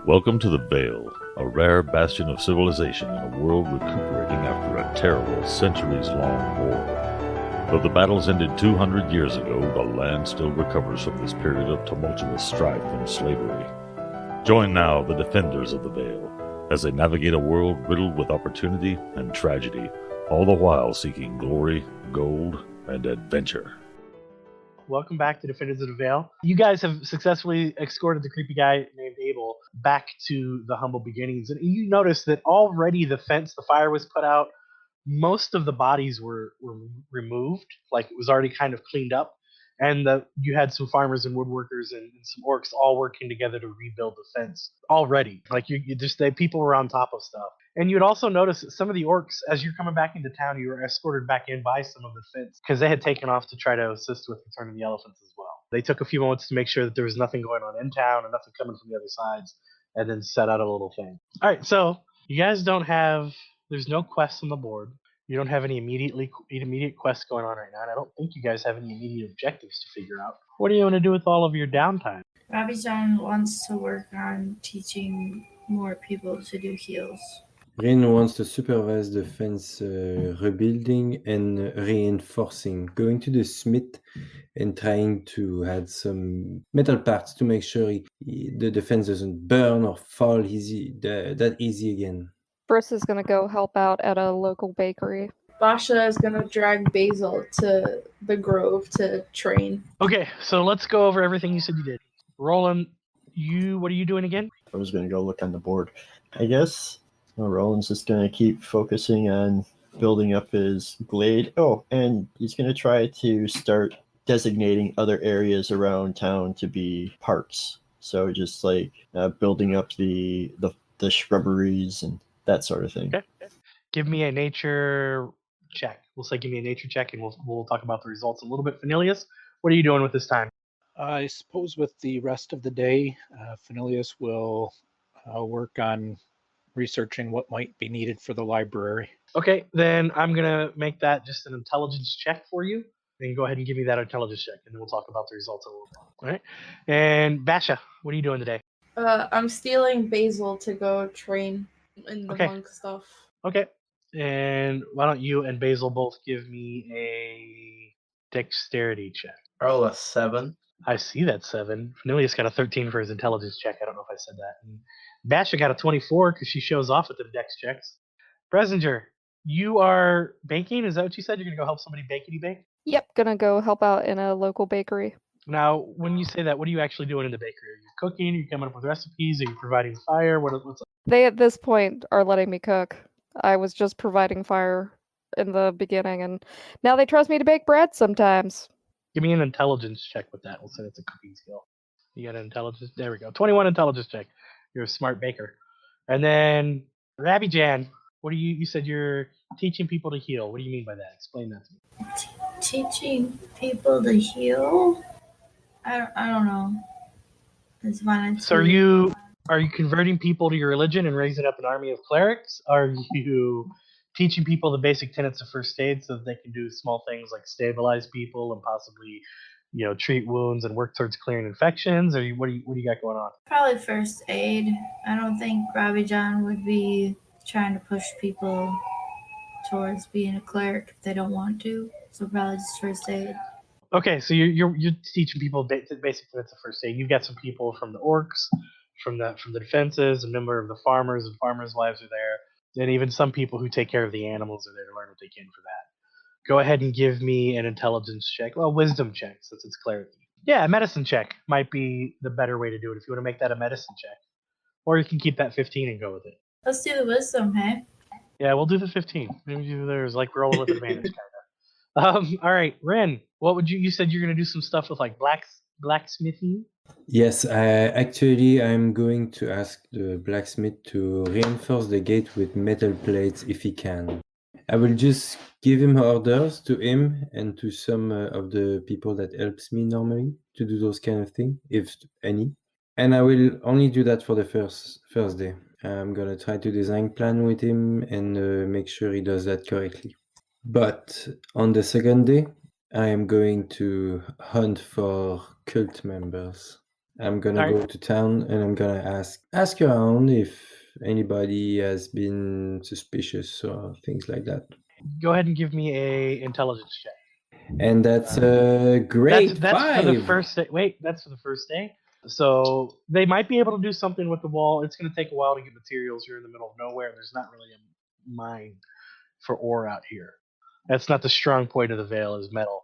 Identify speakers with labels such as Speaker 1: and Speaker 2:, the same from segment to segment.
Speaker 1: Welcome to the Vale, a rare bastion of civilization in a world recuperating after a terrible, centuries-long war. Though the battles ended 200 years ago, the land still recovers from this period of tumultuous strife and slavery. Join now the defenders of the Vale as they navigate a world riddled with opportunity and tragedy, all the while seeking glory, gold, and adventure.
Speaker 2: Welcome back to Defenders of the Vale. You guys have successfully escorted the creepy guy named Abel back to the humble beginnings. And you notice that already the fire was put out. Most of the bodies were removed, like it was already kind of cleaned up. And you had some farmers and woodworkers and some orcs all working together to rebuild the fence already. Like people were on top of stuff. And you'd also notice that some of the orcs, as you're coming back into town, you were escorted back in by some of the fence because they had taken off to try to assist with returning the elephants as well. They took a few moments to make sure that there was nothing going on in town and nothing coming from the other sides, and then set out a little thing. All right, so you guys there's no quests on the board. You don't have any immediate quests going on right now, and I don't think you guys have any immediate objectives to figure out. What do you want to do with all of your downtime?
Speaker 3: Rabbi-John wants to work on teaching more people to do heals.
Speaker 4: Rin wants to supervise the fence rebuilding and reinforcing, going to the smith and trying to add some metal parts to make sure the fence doesn't burn or fall that easy again.
Speaker 5: Briss is going to go help out at a local bakery.
Speaker 3: Basha is going to drag Basil to the grove to train.
Speaker 2: Okay, so let's go over everything you said you did. Roland, what are you doing again?
Speaker 6: I was going to go look on the board. I guess Roland's just going to keep focusing on building up his glade. Oh, and he's going to try to start designating other areas around town to be parks. So just like building up the shrubberies and that sort of thing.
Speaker 2: Okay. Give me a nature check. We'll say give me a nature check, and we'll talk about the results a little bit. Fenilius, what are you doing with this time?
Speaker 7: I suppose with the rest of the day, Fenilius will work on researching what might be needed for the library.
Speaker 2: Okay, then I'm going to make that just an intelligence check for you. Then go ahead and give me that intelligence check, and then we'll talk about the results a little more. All right? And Basha, what are you doing today?
Speaker 3: I'm stealing Basil to go train in the monk stuff.
Speaker 2: Okay. And why don't you and Basil both give me a dexterity check?
Speaker 8: Roll a 7.
Speaker 2: I see that 7. Fenilius got a 13 for his intelligence check. I don't know if I said that. And Basha got a 24 because she shows off with the dex checks. Bresinger, you are baking? Is that what you said? You're going to go help somebody bake?
Speaker 5: Yep, gonna go help out in a local bakery.
Speaker 2: Now, when you say that, what are you actually doing in the bakery? Are you cooking? Are you coming up with recipes? Are you providing fire? What's up?
Speaker 5: They, at this point, are letting me cook. I was just providing fire in the beginning, and now they trust me to bake bread sometimes.
Speaker 2: Give me an intelligence check with that. We'll say it's a cooking skill. You got an intelligence? There we go. 21 intelligence check. You're a smart baker. And then, Rabbi-Jan, what do you said you're teaching people to heal. What do you mean by that? Explain that to me.
Speaker 3: Teaching people to heal? I don't know. It's fine.
Speaker 2: So are you converting people to your religion and raising up an army of clerics? Are you teaching people the basic tenets of first aid so that they can do small things like stabilize people and possibly, treat wounds and work towards clearing infections? Or what do you got going on?
Speaker 3: Probably first aid. I don't think Rabbi-John would be trying to push people towards being a cleric if they don't want to. So probably just first aid.
Speaker 2: Okay, so you're teaching people basic tenets of first aid. You've got some people from the orcs, from the defenses, a number of the farmers and farmers' wives are there, and even some people who take care of the animals are there to learn what they can for that. Go ahead and give me an intelligence check. Well, wisdom check, since it's clericy. Yeah, a medicine check might be the better way to do it if you want to make that a medicine check. Or you can keep that 15 and go with it.
Speaker 3: Let's do the wisdom, hey?
Speaker 2: Yeah, we'll do the 15. Maybe there's like rolling with advantage, kind of. All right, Ren, what would you said you're going to do some stuff with like blacksmithing?
Speaker 4: Yes, I'm going to ask the blacksmith to reinforce the gate with metal plates if he can. I will just give him orders to him and to some of the people that helps me normally to do those kind of things, if any. And I will only do that for the first day. I'm gonna try to design plan with him and make sure he does that correctly. But on the second day, I am going to hunt for cult members. I'm gonna
Speaker 2: Alright.
Speaker 4: go to town and I'm gonna ask around if anybody has been suspicious or things like that.
Speaker 2: Go ahead and give me a intelligence check.
Speaker 4: And that's a great
Speaker 2: That's for the
Speaker 4: 5.
Speaker 2: first day. Wait, that's for the first day. So they might be able to do something with the wall. It's going to take a while to get materials. You're in the middle of nowhere. There's not really a mine for ore out here. That's not the strong point of the Vale is metal.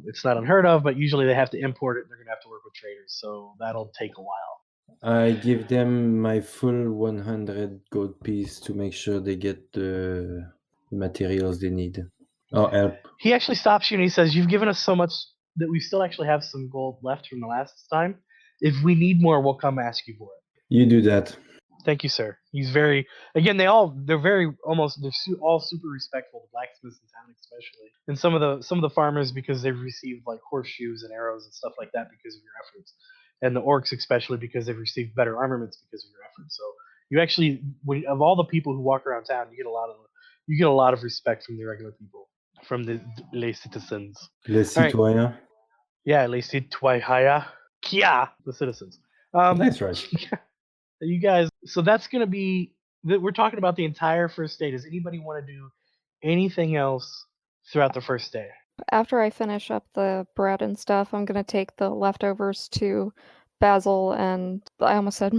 Speaker 2: It's not unheard of, but usually they have to import it. And they're going to have to work with traders, so that'll take a while.
Speaker 4: I give them my full 100 gold piece to make sure they get the materials they need. Or help.
Speaker 2: He actually stops you and he says, "You've given us so much that we still actually have some gold left from the last time. If we need more, we'll come ask you for it."
Speaker 4: You do that.
Speaker 2: Thank you, sir. He's very again. They're very almost. They're all super respectful. The blacksmiths in town, especially, and some of the farmers because they've received like horseshoes and arrows and stuff like that because of your efforts, and the orcs especially because they've received better armaments because of your efforts. So you actually, of all the people who walk around town, you get a lot of respect from the regular people, from the les citizens.
Speaker 4: Les
Speaker 2: All right.
Speaker 4: citoyens.
Speaker 2: Yeah, les citoyens. Kia, the citizens.
Speaker 4: Nice, right?
Speaker 2: You guys, so that's going to be we're talking about the entire first day. Does anybody want to do anything else throughout the first day?
Speaker 5: After I finish up the bread and stuff, I'm gonna take the leftovers to Basil and I almost said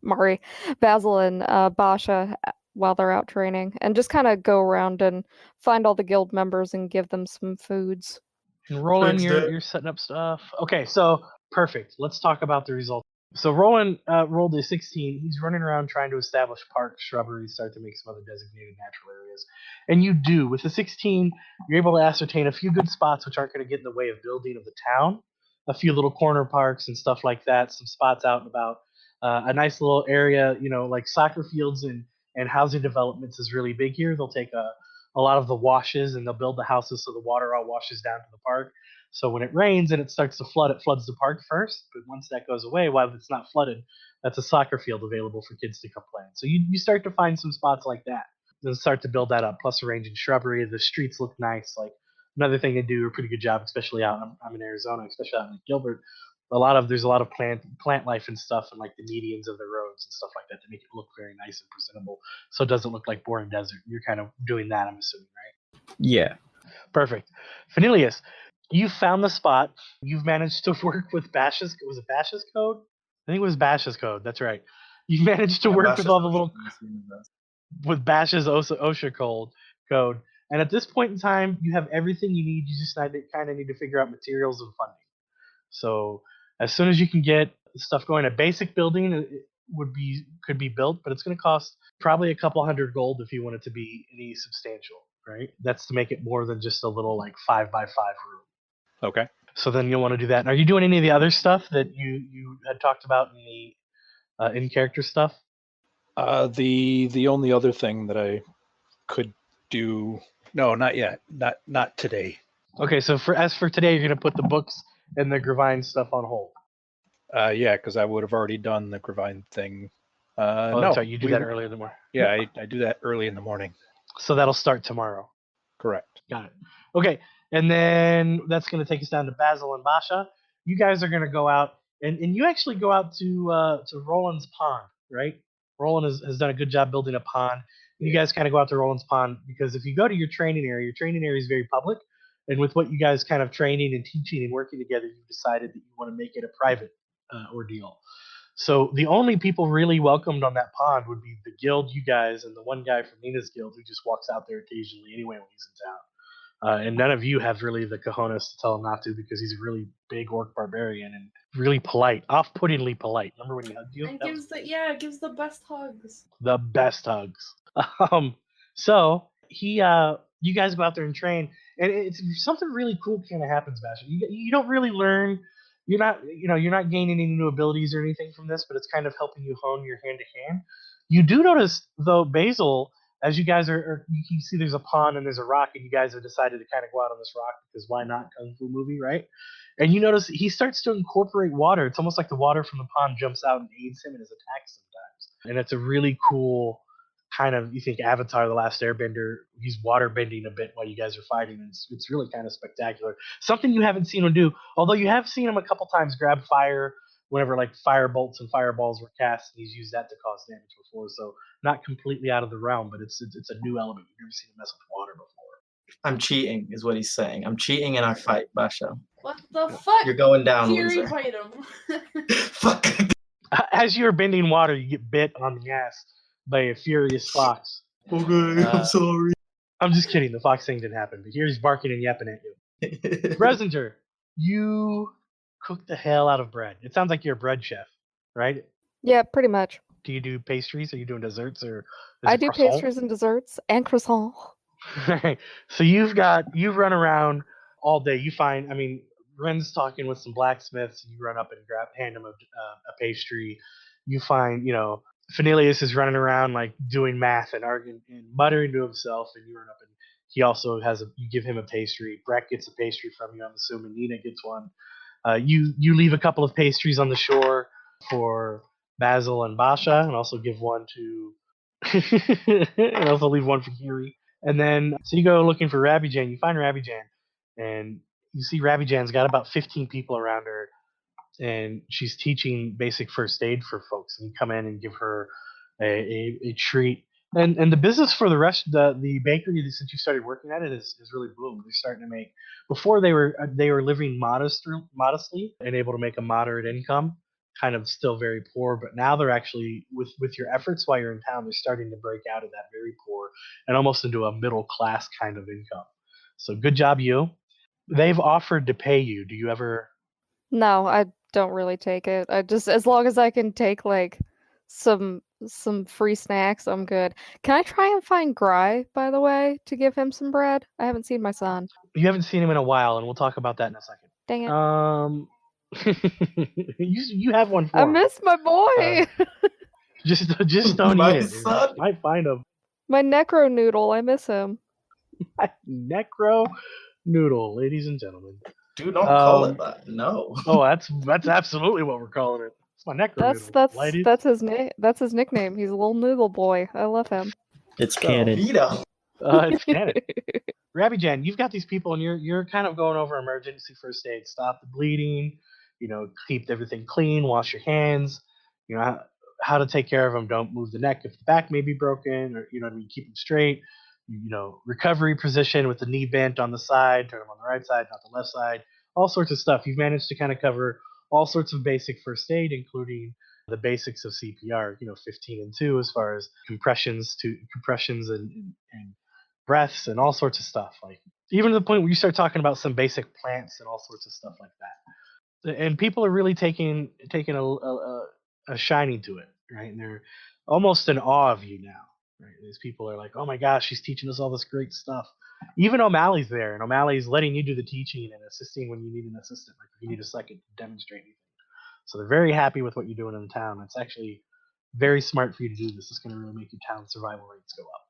Speaker 5: Mari, Basil and Basha while they're out training, and just kind of go around and find all the guild members and give them some foods.
Speaker 2: And Roland,
Speaker 6: Let's do it.
Speaker 2: you're setting up stuff. Okay, so perfect. Let's talk about the results. So Roland rolled a 16. He's running around trying to establish parks, shrubberies, start to make some other designated natural areas. And you do. With the 16, you're able to ascertain a few good spots which aren't going to get in the way of building of the town. A few little corner parks and stuff like that. Some spots out and about. A nice little area, like soccer fields and housing developments is really big here. They'll take a lot of the washes and they'll build the houses so the water all washes down to the park. So when it rains and it starts to flood, it floods the park first. But once that goes away, while it's not flooded, that's a soccer field available for kids to come play in. So you start to find some spots like that. Then start to build that up. Plus arranging shrubbery. The streets look nice. Like another thing they do a pretty good job, especially out. I'm in Arizona, especially out in Gilbert. There's a lot of plant life and stuff, and like the medians of the roads and stuff like that to make it look very nice and presentable. So it doesn't look like boring desert. You're kind of doing that, I'm assuming, right?
Speaker 6: Yeah.
Speaker 2: Perfect. Phanelius, you found the spot. You've managed to work with Bash's. Was it Bash's code? I think it was Bash's code. That's right. You managed to work with all the little with Bash's OSHA code. And at this point in time, you have everything you need. You just kind of need to figure out materials and funding. So as soon as you can get stuff going, a basic building could be built, but it's going to cost probably a couple hundred gold if you want it to be any substantial, right? That's to make it more than just a little like 5x5 room.
Speaker 7: Okay.
Speaker 2: So then you'll want to do that. And are you doing any of the other stuff that you had talked about in the in character stuff?
Speaker 7: The only other thing that I could do, no, not yet, not today.
Speaker 2: Okay, so as for today, you're going to put the books and the Gravine stuff on hold.
Speaker 7: Yeah, because I would have already done the Gravine thing.
Speaker 2: Oh,
Speaker 7: no,
Speaker 2: that's right. You do that earlier in the morning.
Speaker 7: Yeah, I do that early in the morning.
Speaker 2: So that'll start tomorrow.
Speaker 7: Correct.
Speaker 2: Got it. Okay, and then that's going to take us down to Basil and Basha. You guys are going to go out, and you actually go out to Roland's pond, right? Roland has done a good job building a pond. You guys kind of go out to Roland's pond because if you go to your training area is very public. And with what you guys kind of training and teaching and working together, you've decided that you want to make it a private ordeal. So the only people really welcomed on that pond would be the guild, you guys, and the one guy from Nina's guild who just walks out there occasionally anyway when he's in town. And none of you have really the cojones to tell him not to because he's a really big orc barbarian and really polite, off-puttingly polite. Remember when he hugged you?
Speaker 8: And it gives the best hugs.
Speaker 2: The best hugs. So you guys go out there and train, and it's something really cool kind of happens, Basher. You don't really learn. You're not gaining any new abilities or anything from this, but it's kind of helping you hone your hand to hand. You do notice though, Basil, as you guys are you can see there's a pond and there's a rock, and you guys have decided to kind of go out on this rock because why not? Kung Fu movie, right? And you notice he starts to incorporate water. It's almost like the water from the pond jumps out and aids him in his attacks sometimes. And it's a really cool kind of, you think Avatar: The Last Airbender, he's water bending a bit while you guys are fighting. And it's really kind of spectacular. Something you haven't seen him do, although you have seen him a couple times grab fire whenever like fire bolts and fireballs were cast, and he's used that to cause damage before. So not completely out of the realm, but it's a new element. You've never seen him mess with water before.
Speaker 9: I'm cheating, is what he's saying. I'm cheating in our fight, Basha.
Speaker 8: What the fuck?
Speaker 9: You're going down,
Speaker 8: Fury
Speaker 9: loser.
Speaker 8: bite him.
Speaker 9: Fuck.
Speaker 2: As you're bending water, you get bit on the ass by a furious fox.
Speaker 9: Okay, I'm sorry.
Speaker 2: I'm just kidding. The fox thing didn't happen, but here he's barking and yapping at you. Bresinger, you cook the hell out of bread. It sounds like you're a bread chef, right?
Speaker 5: Yeah, pretty much.
Speaker 2: Do you do pastries? Are you doing desserts or?
Speaker 5: I do pastries and desserts and croissant.
Speaker 2: Right. So you run around all day. You find, I mean, Ren's talking with some blacksmiths. You run up and hand him a pastry. You find, Fenilius is running around like doing math and arguing and muttering to himself. And you run up and he also you give him a pastry. Brett gets a pastry from you. I'm assuming Nina gets one. You leave a couple of pastries on the shore for Basil and Basha, and also give one to, and also leave one for Kiri. And then, so you go looking for Rabijan. You find Rabijan, and you see Rabijan's got about 15 people around her, and she's teaching basic first aid for folks. And you come in and give her a treat. And the business for the rest, the bakery, since you started working at it, is really boomed. They're starting to make. Before they were living modestly and able to make a moderate income, kind of still very poor, but now they're actually with your efforts while you're in town, they're starting to break out of that very poor and almost into a middle class kind of income. So good job, you. They've offered to pay you. Do you ever?
Speaker 5: No, I don't really take it. I just, as long as I can take like some free snacks, I'm good. Can I try and find Gry, by the way, to give him some bread? I haven't seen my son.
Speaker 2: You haven't seen him in a while, and we'll talk about that in a second.
Speaker 5: Dang it.
Speaker 2: You have one for
Speaker 5: I
Speaker 2: him.
Speaker 5: miss my boy.
Speaker 2: Just don't
Speaker 9: My
Speaker 2: eat it.
Speaker 9: son.
Speaker 2: You might find him.
Speaker 5: My necro noodle. I miss him.
Speaker 2: Necro noodle, ladies and gentlemen.
Speaker 9: Dude, don't call it that. No.
Speaker 2: Oh, that's absolutely what we're calling it. It's my necro noodle. Ladies.
Speaker 5: That's his name. That's his nickname. He's a little noodle boy. I love him.
Speaker 6: It's canon.
Speaker 9: Vito.
Speaker 2: It's canon. Rabijan, you've got these people, and you're kind of going over emergency first aid. Stop the bleeding. Keep everything clean. Wash your hands. How to take care of them. Don't move the neck if the back may be broken, or keep them straight. Recovery position with the knee bent on the side. Turn them on the right side, not the left side. All sorts of stuff. You've managed to kind of cover all sorts of basic first aid, including the basics of CPR. 15 and 2 as far as compressions and breaths and all sorts of stuff, like even to the point where you start talking about some basic plants and all sorts of stuff like that. And people are really taking a shining to it, right? And they're almost in awe of you now, right? These people are like, oh my gosh, she's teaching us all this great stuff. Even O'Malley's there, and O'Malley's letting you do the teaching and assisting when you need an assistant, like if you need a second to demonstrate anything. So they're very happy with what you're doing in the town. It's actually very smart for you to do this. It's going to really make your town survival rates go up.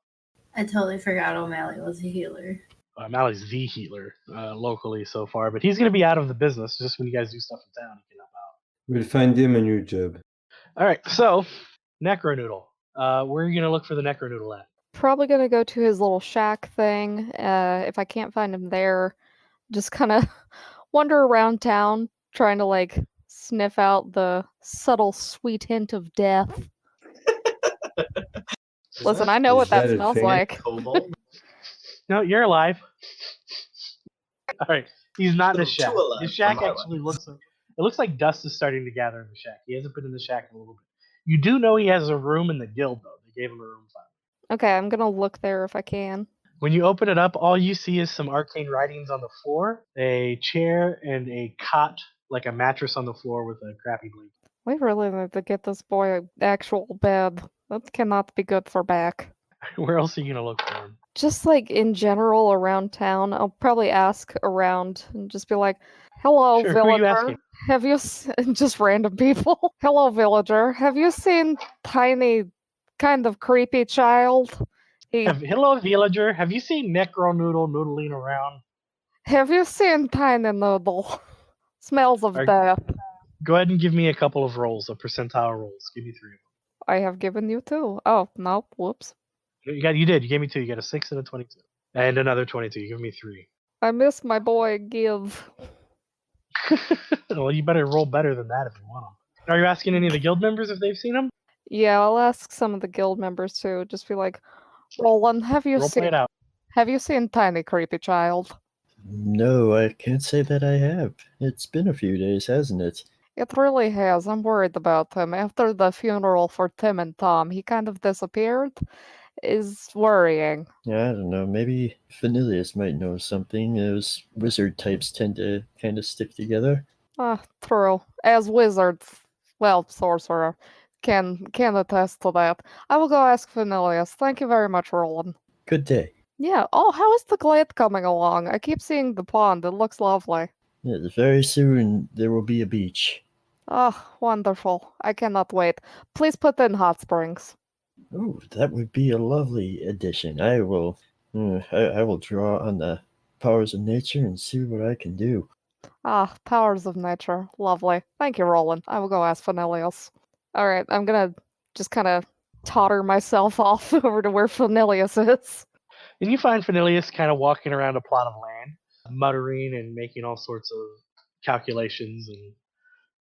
Speaker 3: I totally forgot O'Malley was a healer.
Speaker 2: O'Malley's the healer locally so far, but he's going to be out of the business. Just when you guys do stuff in town, he can help out.
Speaker 4: We'll find him a new job.
Speaker 2: All right, so Necronoodle. Where are you going to look for the Necronoodle at?
Speaker 5: Probably gonna go to his little shack thing. If I can't find him there, just kind of wander around town, trying to like sniff out the subtle, sweet hint of death. Listen, I know what that smells like.
Speaker 2: No, you're alive. All right, he's not in his shack.
Speaker 9: alive,
Speaker 2: His shack
Speaker 9: I'm alive.
Speaker 2: actually looks like dust is starting to gather in the shack. He hasn't been in the shack in a little bit. You do know he has a room in the guild, though. They gave him a room file.
Speaker 5: Okay, I'm gonna look there if I can.
Speaker 2: When you open it up, all you see is some arcane writings on the floor, a chair, and a cot, like a mattress on the floor with a crappy blanket.
Speaker 5: We really need to get this boy an actual bed. That cannot be good for back.
Speaker 2: Where else are you gonna look for him?
Speaker 5: Just like in general around town, I'll probably ask around and just be like, "Hello,
Speaker 2: Sure, who are you
Speaker 5: villager.
Speaker 2: asking?
Speaker 5: Have you just random people? Hello, villager. Have you seen tiny, kind of creepy child?
Speaker 2: Hello, villager. Have you seen Necronoodle noodling around?
Speaker 5: Have you seen Tiny Noodle? Smells of death.
Speaker 2: Go ahead and give me a couple of rolls, of percentile rolls. Give me 3 of them.
Speaker 5: I have given you 2. Oh, no, whoops.
Speaker 2: You did. You gave me 2. You got a 6 and a 22. And another 22. You give me 3.
Speaker 5: I miss my boy Give.
Speaker 2: Well, you better roll better than that if you want them. Are you asking any of the guild members if they've seen him?
Speaker 5: Yeah, I'll ask some of the guild members too. Just be like, Roland, have you
Speaker 2: Role play it out.
Speaker 5: seen Tiny Creepy Child?
Speaker 6: No, I can't say that I have. It's been a few days, hasn't it?
Speaker 5: It really has. I'm worried about him. After the funeral for Tim and Tom, he kind of disappeared. Is worrying.
Speaker 6: Yeah, I don't know. Maybe Phanilius might know something. Those wizard types tend to kind of stick together.
Speaker 5: Ah, true. As wizards, well, sorcerer, can attest to that. I will go ask Phanilius. Thank you very much, Roland.
Speaker 6: Good day.
Speaker 5: Yeah. Oh, how is the glade coming along? I keep seeing the pond. It looks lovely.
Speaker 6: Yes, very soon there will be a beach.
Speaker 5: Oh, wonderful. I cannot wait. Please put in hot springs.
Speaker 6: Oh, that would be a lovely addition. I will draw on the powers of nature and see what I can do.
Speaker 5: Ah, powers of nature. Lovely. Thank you, Roland. I will go ask Phanilius. Alright, I'm gonna just kind of totter myself off over to where Phanilius is.
Speaker 2: And you find Phanilius kind of walking around a plot of land, muttering and making all sorts of calculations and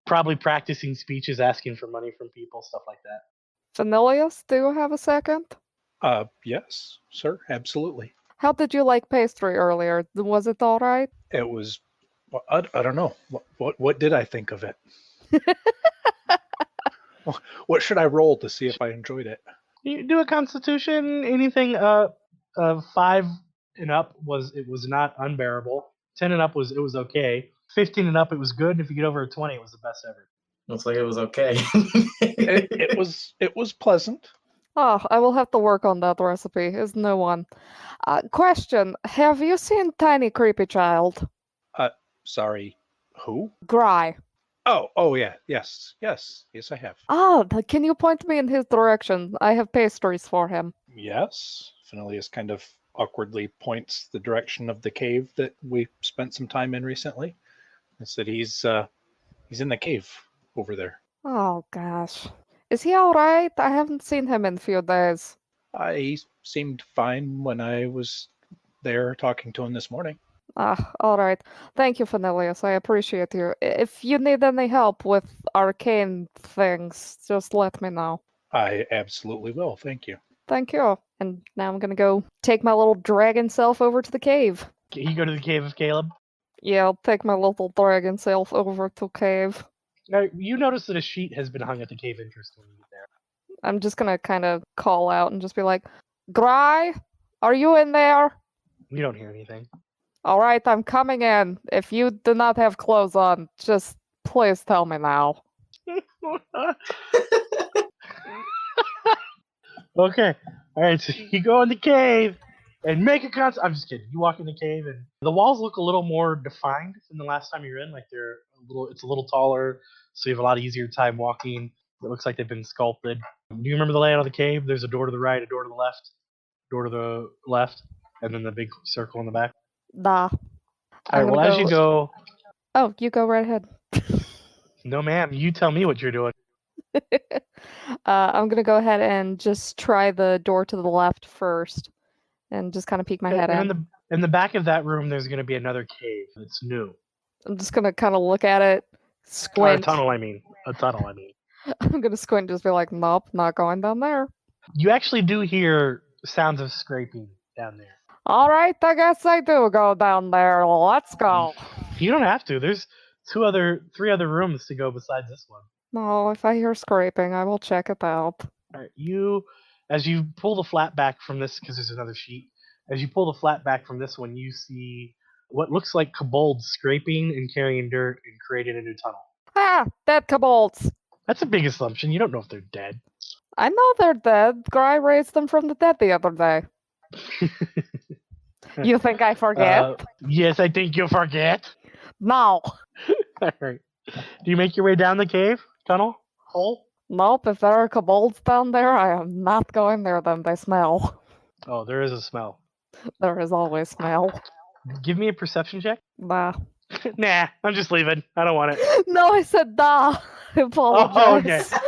Speaker 2: probably practicing speeches, asking for money from people, stuff like that.
Speaker 5: Phanilius, do you have a second?
Speaker 7: Yes, sir, absolutely.
Speaker 5: How did you like pastry earlier? Was it alright?
Speaker 7: It was, well, I don't know. What did I think of it? What should I roll to see if I enjoyed it?
Speaker 2: You do a constitution, anything 5 and up was not unbearable. 10 and up was okay. 15 and up it was good. If you get over a 20, it was the best ever.
Speaker 9: Looks like it was okay.
Speaker 7: It was pleasant.
Speaker 5: Oh, I will have to work on that recipe. Is no one. Question: have you seen Tiny Creepy Child?
Speaker 7: Sorry, who?
Speaker 5: Gry.
Speaker 7: Oh yeah, yes, I have.
Speaker 5: Ah, can you point me in his direction? I have pastries for him.
Speaker 7: Yes. Phanilius kind of awkwardly points the direction of the cave that we spent some time in recently. And said he's in the cave over there.
Speaker 5: Oh gosh. Is he alright? I haven't seen him in a few days.
Speaker 7: He seemed fine when I was there talking to him this morning.
Speaker 5: Ah, alright. Thank you, Phanilius. I appreciate you. If you need any help with arcane things, just let me know.
Speaker 7: I absolutely will, thank you.
Speaker 5: Thank you. And now I'm gonna go take my little dragon self over to the cave.
Speaker 2: You go to the cave of Caleb.
Speaker 5: Yeah, I'll take my little dragon self over to cave.
Speaker 2: Now, you notice that a sheet has been hung at the cave entrance when you get there.
Speaker 5: I'm just gonna kind of call out and just be like, Gry, are you in there?
Speaker 2: You don't hear anything.
Speaker 5: Alright, I'm coming in. If you do not have clothes on, just please tell me now.
Speaker 2: Okay. All right. So you go in the cave and make a I'm just kidding. You walk in the cave and the walls look a little more defined than the last time you were in. Like it's a little taller, so you have a lot easier time walking. It looks like they've been sculpted. Do you remember the layout of the cave? There's a door to the right, a door to the left, door to the left, and then the big circle in the back.
Speaker 5: Nah.
Speaker 2: All right. Well, as you go.
Speaker 5: Oh, you go right ahead.
Speaker 2: No, ma'am. You tell me what you're doing.
Speaker 5: I'm gonna go ahead and just try the door to the left first, and just kind of peek my head in.
Speaker 2: In the back of that room, there's going to be another cave. It's new.
Speaker 5: I'm just gonna kind of look at it, squint.
Speaker 2: A tunnel, I mean.
Speaker 5: I'm gonna squint and just be like, nope, not going down there.
Speaker 2: You actually do hear sounds of scraping down there.
Speaker 5: All right, I guess I do go down there. Let's go.
Speaker 2: You don't have to. There's 3 other rooms to go besides this one.
Speaker 5: No, if I hear scraping, I will check it out.
Speaker 2: All right, as you pull the flat back from this, because there's another sheet. As you pull the flat back from this one, you see what looks like kobolds scraping and carrying dirt and creating a new tunnel.
Speaker 5: Ah, dead kobolds.
Speaker 2: That's a big assumption. You don't know if they're dead.
Speaker 5: I know they're dead. Gry raised them from the dead the other day. You think I forget?
Speaker 2: Yes, I think you forget.
Speaker 5: No.
Speaker 2: All right. Do you make your way down the cave tunnel hole?
Speaker 5: Nope, if there are kobolds down there, I am not going near them. They smell.
Speaker 2: Oh, there is a smell.
Speaker 5: There is always smell.
Speaker 2: Give me a perception check.
Speaker 5: Nah.
Speaker 2: Nah, I'm just leaving. I don't want it.
Speaker 5: No, I said nah. I apologize.
Speaker 2: Oh,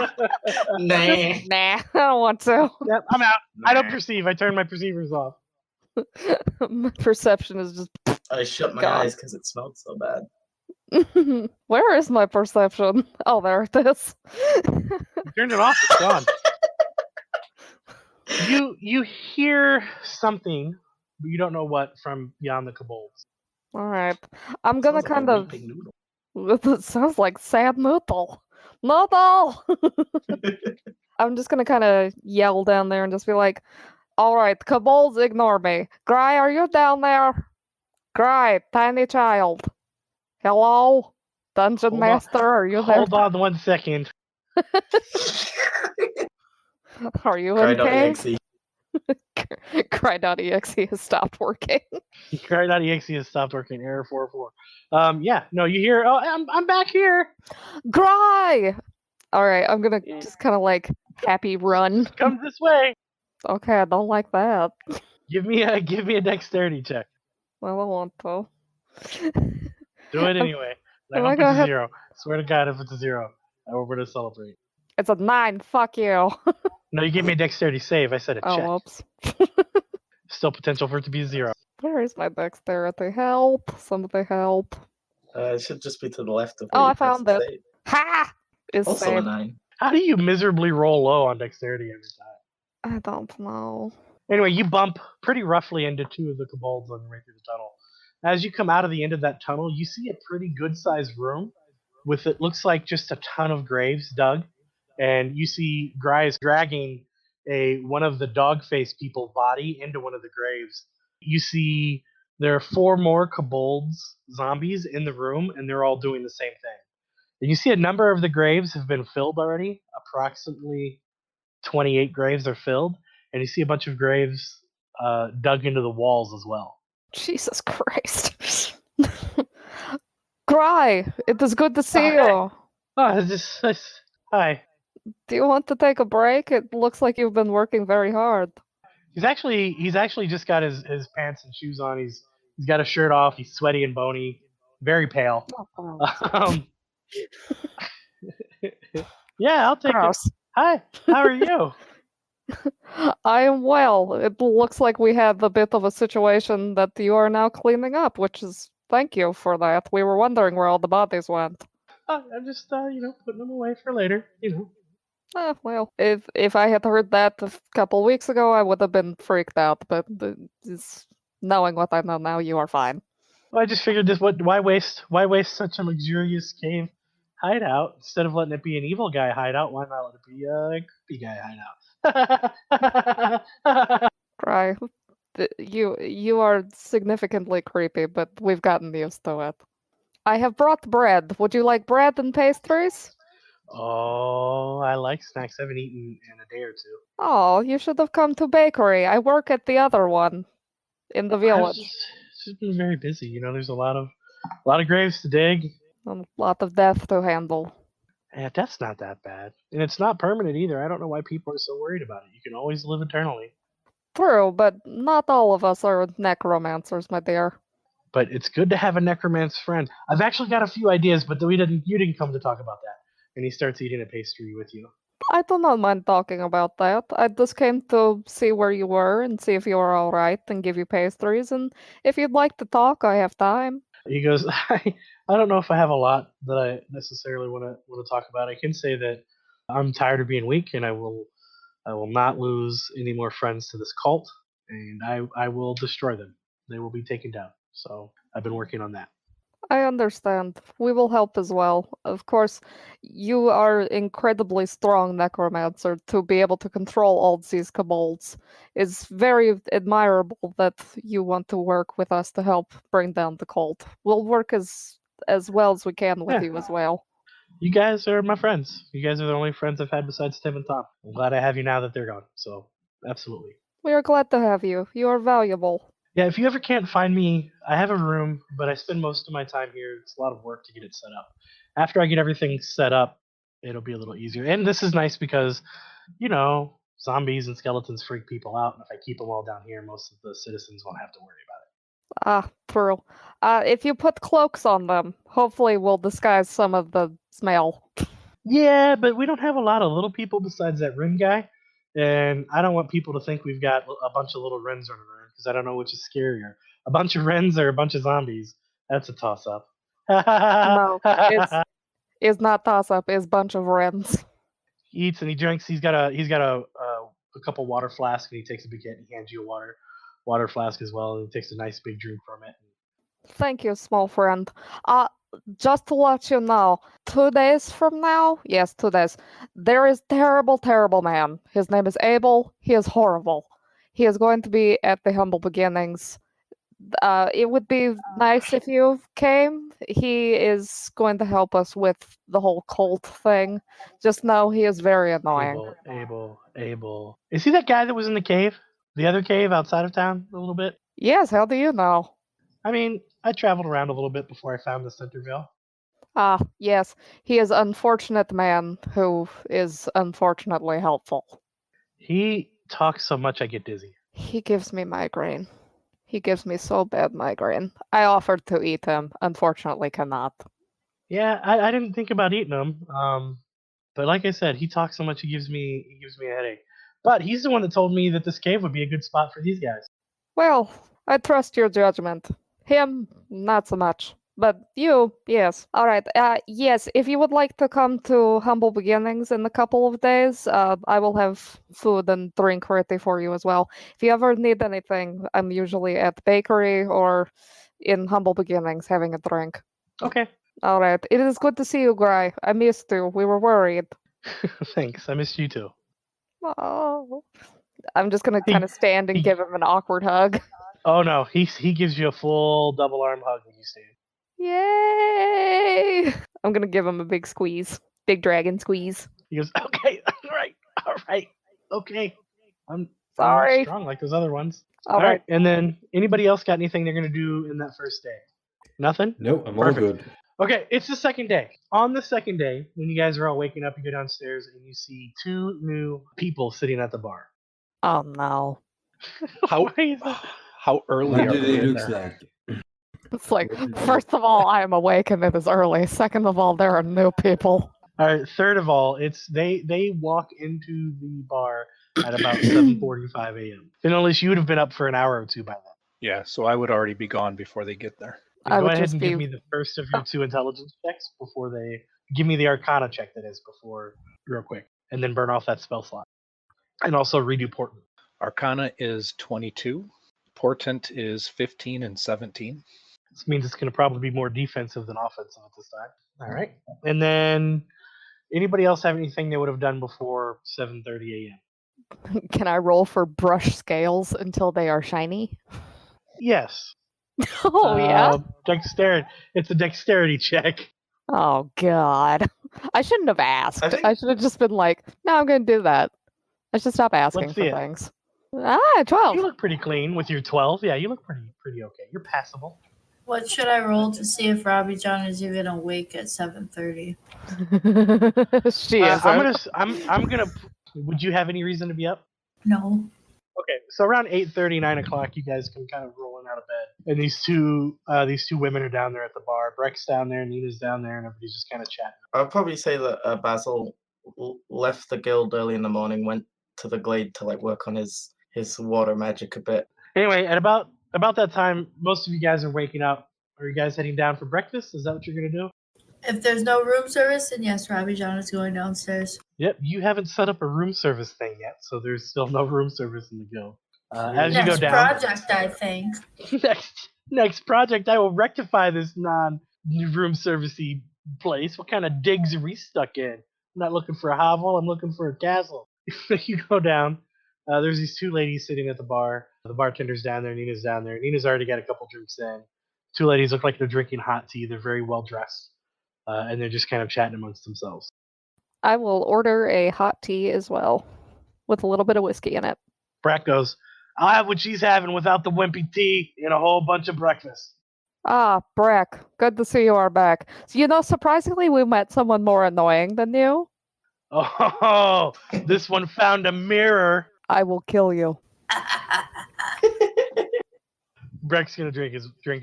Speaker 2: okay.
Speaker 5: Nah, I don't want to.
Speaker 2: Yep, I'm out. I don't perceive. I turn my perceivers off.
Speaker 5: My perception is just
Speaker 9: I shut my
Speaker 5: God.
Speaker 9: eyes because it smelled so bad.
Speaker 5: Where is my perception? Oh, there it is.
Speaker 2: You turned it off. It's gone. You hear something, but you don't know what from beyond the kobolds.
Speaker 5: All right. I'm gonna
Speaker 9: Sounds like a
Speaker 5: kind of.
Speaker 9: weeping noodle.
Speaker 5: It sounds like sad noodle. Noodle! I'm just gonna kind of yell down there and just be like, all right, kobolds, ignore me. Gry, are you down there? Gry, tiny child. Hello? Dungeon
Speaker 2: Hold on.
Speaker 5: Master, are you there?
Speaker 2: Hold on 1 second.
Speaker 5: Are you in cave?
Speaker 9: Cry.exe.
Speaker 5: Cry.exe has stopped working.
Speaker 2: Cry.exe has stopped working. Error 44. Yeah, no, you hear, oh, I'm back here.
Speaker 5: Gry! Alright, I'm gonna
Speaker 2: Yeah.
Speaker 5: just kind of like happy run.
Speaker 2: Come this way.
Speaker 5: Okay, I don't like that.
Speaker 2: Give me a dexterity check.
Speaker 5: Well, I want to.
Speaker 2: Do it anyway. I
Speaker 5: Am
Speaker 2: hope
Speaker 5: I
Speaker 2: it's
Speaker 5: gonna
Speaker 2: a
Speaker 5: have-
Speaker 2: 0. Swear to God, if it's a 0, we're gonna celebrate.
Speaker 5: It's a 9, fuck you.
Speaker 2: No, you gave me a dexterity save. I said a
Speaker 5: Oh,
Speaker 2: check.
Speaker 5: whoops.
Speaker 2: Still potential for it to be a 0.
Speaker 5: Where is my dexterity? Help! Somebody help.
Speaker 9: It should just be to the left of
Speaker 5: Oh,
Speaker 9: where you
Speaker 5: I
Speaker 9: press
Speaker 5: found
Speaker 9: the
Speaker 5: it.
Speaker 9: save.
Speaker 5: Ha! Is
Speaker 9: Also a
Speaker 5: saved.
Speaker 9: 9.
Speaker 2: How do you miserably roll low on dexterity every time?
Speaker 5: I don't know.
Speaker 2: Anyway, you bump pretty roughly into 2 of the kobolds on your way through the tunnel. As you come out of the end of that tunnel, you see a pretty good-sized room with it looks like just a ton of graves dug, and you see Gry's dragging one of the dog-face people's body into one of the graves. You see there are 4 more kobolds zombies in the room, and they're all doing the same thing. And you see a number of the graves have been filled already. Approximately 28 graves are filled, and you see a bunch of graves dug into the walls as well.
Speaker 5: Jesus Christ. Gry, it is good to see
Speaker 2: hey.
Speaker 5: you.
Speaker 2: Oh, hi.
Speaker 5: Do you want to take a break? It looks like you've been working very hard.
Speaker 2: He's actually just got his pants and shoes on. He's got a shirt off. He's sweaty and bony, very pale. Yeah, I'll take
Speaker 5: Gross.
Speaker 2: it. Hi, how are you?
Speaker 5: I am well. It looks like we had a bit of a situation that you are now cleaning up, which is thank you for that. We were wondering where all the bodies went.
Speaker 2: I'm just putting them away for later.
Speaker 5: Well, if I had heard that a couple weeks ago, I would have been freaked out. But knowing what I know now, you are fine.
Speaker 2: Well, I just figured why waste such a luxurious cave hideout instead of letting it be an evil guy hideout? Why not let it be a creepy guy hideout?
Speaker 5: Cry. You are significantly creepy, but we've gotten used to it. I have brought bread. Would you like bread and pastries?
Speaker 2: Oh, I like snacks. I haven't eaten in a day or 2.
Speaker 5: Oh, you should have come to bakery. I work at the other one in the village.
Speaker 2: It's just been very busy. There's a lot of graves to dig.
Speaker 5: A lot of death to handle.
Speaker 2: Yeah, death's not that bad, and it's not permanent either. I don't know why people are so worried about it. You can always live eternally.
Speaker 5: True, but not all of us are necromancers, my dear.
Speaker 2: But it's good to have a necromancer friend. I've actually got a few ideas, but you didn't come to talk about that. And he starts eating a pastry with you.
Speaker 5: I do not mind talking about that. I just came to see where you were and see if you were all right and give you pastries. And if you'd like to talk, I have time.
Speaker 2: He goes, I don't know if I have a lot that I necessarily want to talk about. I can say that I'm tired of being weak, and I will not lose any more friends to this cult, and I will destroy them. They will be taken down. So I've been working on that.
Speaker 5: I understand. We will help as well. Of course, you are incredibly strong necromancer to be able to control all these kobolds. It's very admirable that you want to work with us to help bring down the cult. We'll work as well as we can with you as well.
Speaker 2: You guys are my friends. You guys are the only friends I've had besides Tim and Tom. I'm glad I have you now that they're gone. So absolutely.
Speaker 5: We are glad to have you. You are valuable.
Speaker 2: Yeah, if you ever can't find me, I have a room, but I spend most of my time here. It's a lot of work to get it set up. After I get everything set up, it'll be a little easier. And this is nice because, zombies and skeletons freak people out. And if I keep them all down here, most of the citizens won't have to worry about it.
Speaker 5: Ah, true. If you put cloaks on them, hopefully we'll disguise some of the smell.
Speaker 2: Yeah, but we don't have a lot of little people besides that Ren guy. And I don't want people to think we've got a bunch of little Rens running around because I don't know which is scarier. A bunch of Rens or a bunch of zombies. That's a toss-up.
Speaker 5: No, it's not toss up. It's bunch of rents.
Speaker 2: He eats and he drinks. He's got a couple water flasks, and he takes a big hit and he hands you a water flask as well, and he takes a nice big drink from it.
Speaker 5: Thank you, small friend. Just to let you know, 2 days from now, yes, 2 days, there is terrible, terrible man. His name is Abel. He is horrible. He is going to be at the humble beginnings. It would be nice if you came. He is going to help us with the whole cult thing. Just know he is very annoying.
Speaker 2: Abel. Is he that guy that was in the cave? The other cave outside of town a little bit?
Speaker 5: Yes, how do you know?
Speaker 2: I mean, I traveled around a little bit before I found the Centerville.
Speaker 5: Ah, yes, he is unfortunate man who is unfortunately helpful.
Speaker 2: He talks so much I get dizzy.
Speaker 5: He gives me migraine. He gives me so bad migraine. I offered to eat him, unfortunately cannot.
Speaker 2: Yeah, I didn't think about eating him. But like I said, he talks so much he gives me a headache. But he's the one that told me that this cave would be a good spot for these guys.
Speaker 5: Well, I trust your judgment. Him, not so much. But you, yes. Alright, yes, if you would like to come to Humble Beginnings in a couple of days, I will have food and drink ready for you as well. If you ever need anything, I'm usually at the bakery or in Humble Beginnings having a drink.
Speaker 2: Okay.
Speaker 5: Alright, it is good to see you, Gry. I missed you. We were worried.
Speaker 2: Thanks. I missed you too.
Speaker 5: Oh. I'm just gonna kind of stand and give him an awkward hug.
Speaker 2: Oh no, he gives you a full double arm hug when you stand.
Speaker 5: Yay! I'm gonna give him a big squeeze. Big dragon squeeze.
Speaker 2: He goes, okay, all right, okay. I'm
Speaker 5: Sorry.
Speaker 2: not strong like those other ones.
Speaker 5: All right.
Speaker 2: And then anybody else got anything they're gonna do in that first day? Nothing?
Speaker 4: No, I'm
Speaker 2: Perfect.
Speaker 4: all good.
Speaker 2: Okay, it's the second day. On the second day, when you guys are all waking up, you go downstairs and you see two new people sitting at the bar.
Speaker 5: Oh no.
Speaker 7: How
Speaker 2: Why is that?
Speaker 7: how early
Speaker 4: What
Speaker 7: are
Speaker 4: do
Speaker 7: we
Speaker 4: they
Speaker 7: in
Speaker 4: look
Speaker 7: there?
Speaker 4: like?
Speaker 5: It's like, first of all, I am awake and it is early. Second of all, there are new people.
Speaker 2: All right. Third of all, it's they walk into the bar at about 7:45 a.m. And unless you would have been up for an hour or two by then.
Speaker 7: Yeah, so I would already be gone before they get there.
Speaker 5: I
Speaker 2: Go
Speaker 5: would
Speaker 2: ahead
Speaker 5: just
Speaker 2: and
Speaker 5: be
Speaker 2: give me the first of your two intelligence checks before they give me the Arcana check. That is before real quick, and then burn off that spell slot, and also redo Portent.
Speaker 7: Arcana is 22. Portent is 15 and 17.
Speaker 2: This means it's going to probably be more defensive than offensive at this time. All right, and then anybody else have anything they would have done before 7:30 a.m.?
Speaker 5: Can I roll for brush scales until they are shiny?
Speaker 2: Yes.
Speaker 5: Oh yeah.
Speaker 2: Dexterity. It's a dexterity check.
Speaker 5: Oh god. I shouldn't have asked.
Speaker 9: I think-
Speaker 5: I should have just been like, no, I'm gonna do that. I should stop asking
Speaker 2: Let's
Speaker 5: for
Speaker 2: see it.
Speaker 5: things. 12.
Speaker 2: You look pretty clean with your 12. Yeah, you look pretty okay. You're passable.
Speaker 3: What should I roll to see if Robbie John is even awake at 7:30?
Speaker 5: She is.
Speaker 2: I'm gonna. Would you have any reason to be up?
Speaker 3: No.
Speaker 2: Okay, so around 8:30, 9 o'clock, you guys come kind of rolling out of bed, and these two women are down there at the bar. Breck's down there, Nina's down there, and everybody's just kind of chatting.
Speaker 9: I'll probably say that Basil left the guild early in the morning, went to the glade to like work on his water magic a bit.
Speaker 2: Anyway, at about that time, most of you guys are waking up. Are you guys heading down for breakfast? Is that what you're gonna do?
Speaker 3: If there's no room service, then yes, Robbie John is going downstairs.
Speaker 2: Yep, you haven't set up a room service thing yet, so there's still no room service in the guild. As you go
Speaker 3: Next
Speaker 2: down,
Speaker 3: project, I think.
Speaker 2: next project, I will rectify this non-room servicey place. What kind of digs are we stuck in? I'm not looking for a hovel. I'm looking for a castle. You go down. There's these two ladies sitting at the bar. The bartender's down there. Nina's down there. Nina's already got a couple drinks in. Two ladies look like they're drinking hot tea. They're very well dressed, and they're just kind of chatting amongst themselves.
Speaker 5: I will order a hot tea as well, with a little bit of whiskey in it.
Speaker 2: Brack goes, I'll have what she's having without the wimpy tea and a whole bunch of breakfast.
Speaker 5: Ah, Breck, good to see you are back. So, you know, surprisingly, we met someone more annoying than you.
Speaker 2: Oh, this one found a mirror.
Speaker 5: I will kill you.
Speaker 2: Breck's gonna drink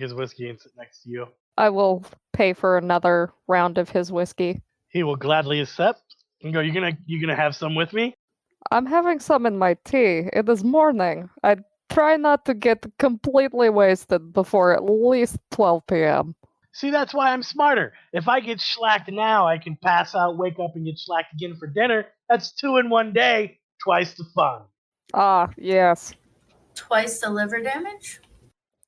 Speaker 2: his whiskey and sit next to you.
Speaker 5: I will pay for another round of his whiskey.
Speaker 2: He will gladly accept. And go, you gonna have some with me?
Speaker 5: I'm having some in my tea. It is morning. I try not to get completely wasted before at least 12 p.m.
Speaker 2: See, that's why I'm smarter. If I get schlacked now, I can pass out, wake up, and get schlacked again for dinner. That's 2 in one day, twice the fun.
Speaker 5: Ah, yes.
Speaker 3: Twice the liver damage?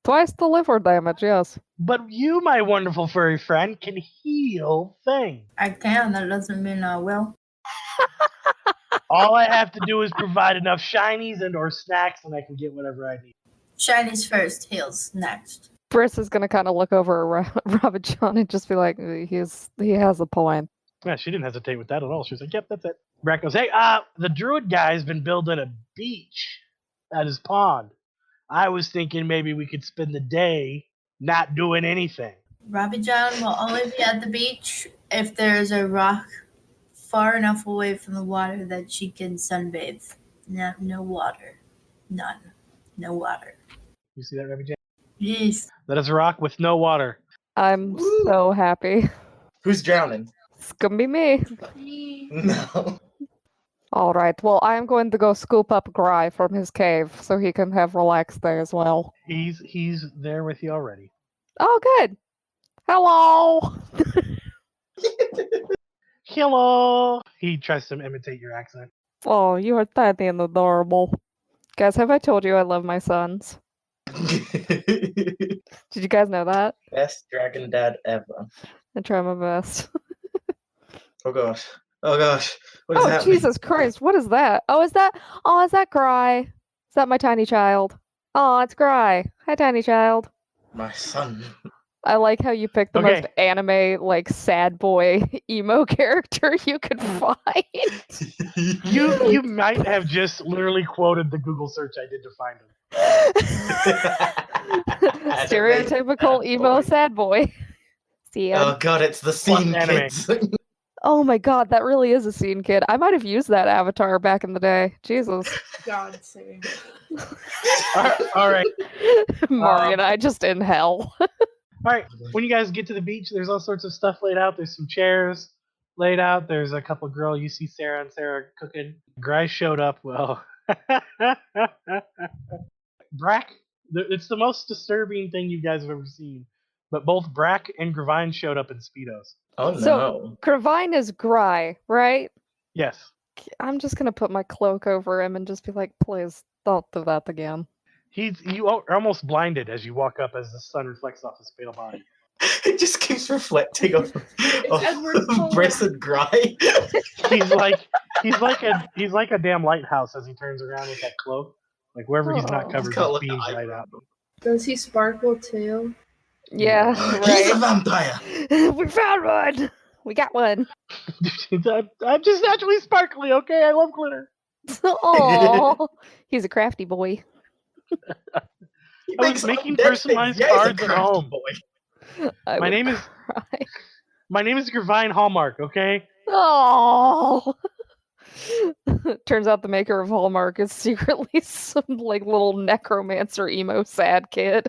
Speaker 5: Twice the liver damage, yes.
Speaker 2: But you, my wonderful furry friend, can heal things.
Speaker 3: I can, that doesn't mean I will.
Speaker 2: All I have to do is provide enough shinies and or snacks, and I can get whatever I need.
Speaker 3: Shinies first, heals next.
Speaker 5: Briss is gonna kind of look over at Robert John and just be like, he has a point.
Speaker 2: Yeah, she didn't hesitate with that at all. She was like, yep, that's it. Brack goes, hey, the druid guy's been building a beach at his pond. I was thinking maybe we could spend the day not doing anything.
Speaker 3: Robbie John will only be at the beach if there's a rock far enough away from the water that she can sunbathe. No water. None. No water.
Speaker 2: You see that, Rabbi Jan?
Speaker 3: Yes.
Speaker 2: That is a rock with no water.
Speaker 5: I'm
Speaker 9: Woo.
Speaker 5: so happy.
Speaker 9: Who's drowning?
Speaker 5: It's gonna be me.
Speaker 9: No.
Speaker 5: Alright, well, I am going to go scoop up Gry from his cave so he can have relaxed day as well.
Speaker 2: He's there with you already.
Speaker 5: Oh, good. Hello.
Speaker 2: Hello. He tries to imitate your accent.
Speaker 5: Oh, you are tiny and adorable. Guys, have I told you I love my sons? Did you guys know that?
Speaker 9: Best dragon dad ever.
Speaker 5: I try my best.
Speaker 9: Oh gosh. Oh gosh. What is
Speaker 5: Oh,
Speaker 9: happening?
Speaker 5: Jesus Christ, what is that? Is that Gry? Is that my tiny child? Oh, it's Gry. Hi, tiny child.
Speaker 9: My son.
Speaker 5: I like how you picked the
Speaker 2: Okay.
Speaker 5: most anime, like, sad boy emo character you could find.
Speaker 2: You might have just literally quoted the Google search I did to find him.
Speaker 5: Stereotypical emo
Speaker 9: boy.
Speaker 5: sad boy. See ya.
Speaker 9: Oh god, it's the scene,
Speaker 2: anime.
Speaker 9: kids.
Speaker 5: Oh my god, that really is a scene, kid. I might have used that avatar back in the day. Jesus.
Speaker 8: God save.
Speaker 2: All right.
Speaker 5: Mari and I just in hell.
Speaker 2: All right. When you guys get to the beach, there's all sorts of stuff laid out. There's some chairs laid out. There's a couple girls. You see Sarah and Sarah cooking. Gry showed up. Well, Brack, it's the most disturbing thing you guys have ever seen. But both Brack and Gravine showed up in Speedos.
Speaker 9: Oh no.
Speaker 5: So, Gravine is Gry, right?
Speaker 2: Yes.
Speaker 5: I'm just gonna put my cloak over him and just be like, please, don't do that again.
Speaker 2: You are almost blinded as you walk up as the sun reflects off his pale body.
Speaker 9: It just keeps reflecting off
Speaker 8: Edward Cullen.
Speaker 9: Briss and Gry.
Speaker 2: He's like a damn lighthouse as he turns around with that cloak. Like wherever he's not
Speaker 5: Oh.
Speaker 2: covered,
Speaker 9: He's got,
Speaker 2: just
Speaker 9: like,
Speaker 2: beams
Speaker 9: an
Speaker 2: right
Speaker 9: eye
Speaker 2: out.
Speaker 8: Does he sparkle too?
Speaker 5: Yeah,
Speaker 9: He's a
Speaker 5: right.
Speaker 9: vampire.
Speaker 5: We found one! We got one.
Speaker 2: I'm just naturally sparkly, okay? I love glitter.
Speaker 5: Oh, he's a crafty boy.
Speaker 9: He
Speaker 2: I was
Speaker 9: makes
Speaker 2: making
Speaker 9: undead
Speaker 2: personalized
Speaker 9: things. Yeah, he's a
Speaker 2: cards at
Speaker 9: crafty
Speaker 2: home.
Speaker 9: boy.
Speaker 5: I
Speaker 2: My
Speaker 5: would
Speaker 2: name is-
Speaker 5: cry.
Speaker 2: My name is Gravine Hallmark, okay?
Speaker 5: Oh. Turns out the maker of Hallmark is secretly some like little necromancer emo sad kid.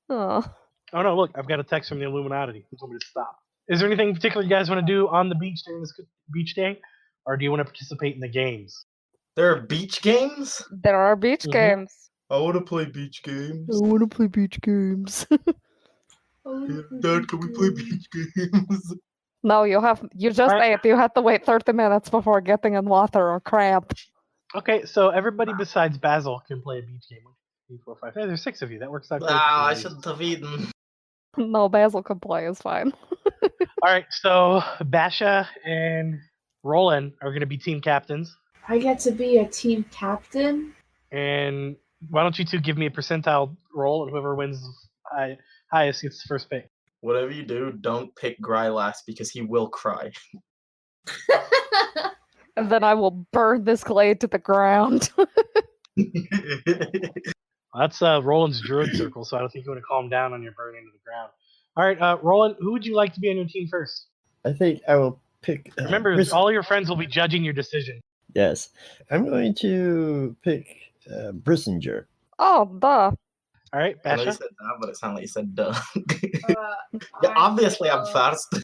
Speaker 5: Oh.
Speaker 2: Oh no, look, I've got a text from the Illuminati. Who told me to stop? Is there anything particular you guys want to do on the beach during this beach day? Or do you want to participate in the games?
Speaker 9: There are beach games?
Speaker 5: There are beach
Speaker 2: Mhm.
Speaker 5: games.
Speaker 9: I want to play beach games.
Speaker 5: want to play beach games.
Speaker 9: Dad, can we play beach games?
Speaker 5: No, you just
Speaker 2: Alright.
Speaker 5: ate. You have to wait 30 minutes before getting in water or cramp.
Speaker 2: Okay, so everybody besides Basil can play a beach game. 1, 2, 3, 4, 5. Hey, there's 6 of you. That works out great.
Speaker 9: Ah, I shouldn't have eaten.
Speaker 5: No, Basil can play, it's fine.
Speaker 2: All right, so Basha and Roland are going to be team captains.
Speaker 8: I get to be a team captain.
Speaker 2: And why don't you two give me a percentile roll, and whoever wins highest gets the first pick.
Speaker 9: Whatever you do, don't pick Gry last because he will cry.
Speaker 5: And then I will burn this glade to the ground.
Speaker 2: That's Roland's druid circle, so I don't think you want to calm down on your burning to the ground. All right, Roland, who would you like to be on your team first?
Speaker 6: I think I will pick.
Speaker 2: Remember, all your friends will be judging your decision.
Speaker 6: Yes, I'm going to pick Brissinger.
Speaker 5: Oh, duh.
Speaker 2: All right,
Speaker 9: I know you
Speaker 2: Basha.
Speaker 9: said that, but it sounded like you said duh.
Speaker 8: I
Speaker 9: Obviously, I'm
Speaker 8: will
Speaker 9: first.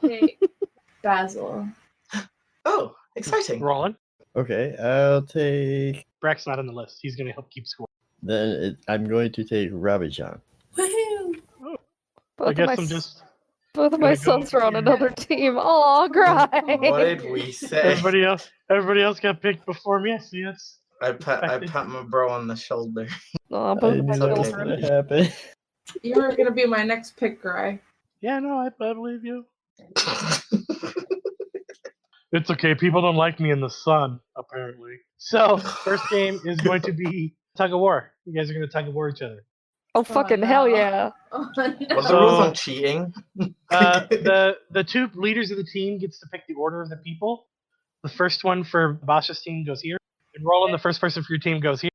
Speaker 8: pick Basil.
Speaker 9: Oh, exciting.
Speaker 2: Roland.
Speaker 6: Okay, I'll take.
Speaker 2: Brack's not on the list. He's going to help keep score.
Speaker 6: Then I'm going to take Rabijan.
Speaker 3: Woohoo!
Speaker 2: I
Speaker 5: Both
Speaker 2: guess
Speaker 5: of
Speaker 2: I'm
Speaker 5: my
Speaker 2: just
Speaker 5: Both of my
Speaker 2: Gonna go
Speaker 5: sons are on
Speaker 2: here.
Speaker 5: another team. Aw,
Speaker 9: What
Speaker 5: cry.
Speaker 9: did we say?
Speaker 2: Everybody else got picked before me. I see it's
Speaker 9: I pat
Speaker 2: expected.
Speaker 9: my bro on the shoulder.
Speaker 5: Aw,
Speaker 4: I
Speaker 5: both of my
Speaker 4: knew that was
Speaker 5: children.
Speaker 4: gonna happen.
Speaker 8: You were gonna be my next pick, Gry.
Speaker 2: Yeah, no, I believe you. It's okay. People don't like me in the sun, apparently. So, first game is going to be tug of war. You guys are going to tug of war each other.
Speaker 5: Oh, fucking hell
Speaker 8: no.
Speaker 5: yeah.
Speaker 8: Oh, no.
Speaker 9: What's the rules
Speaker 2: So-
Speaker 9: on cheating?
Speaker 2: The two leaders of the team gets to pick the order of the people. The first one for Basha's team goes here. And Roland, the first person for your team goes here.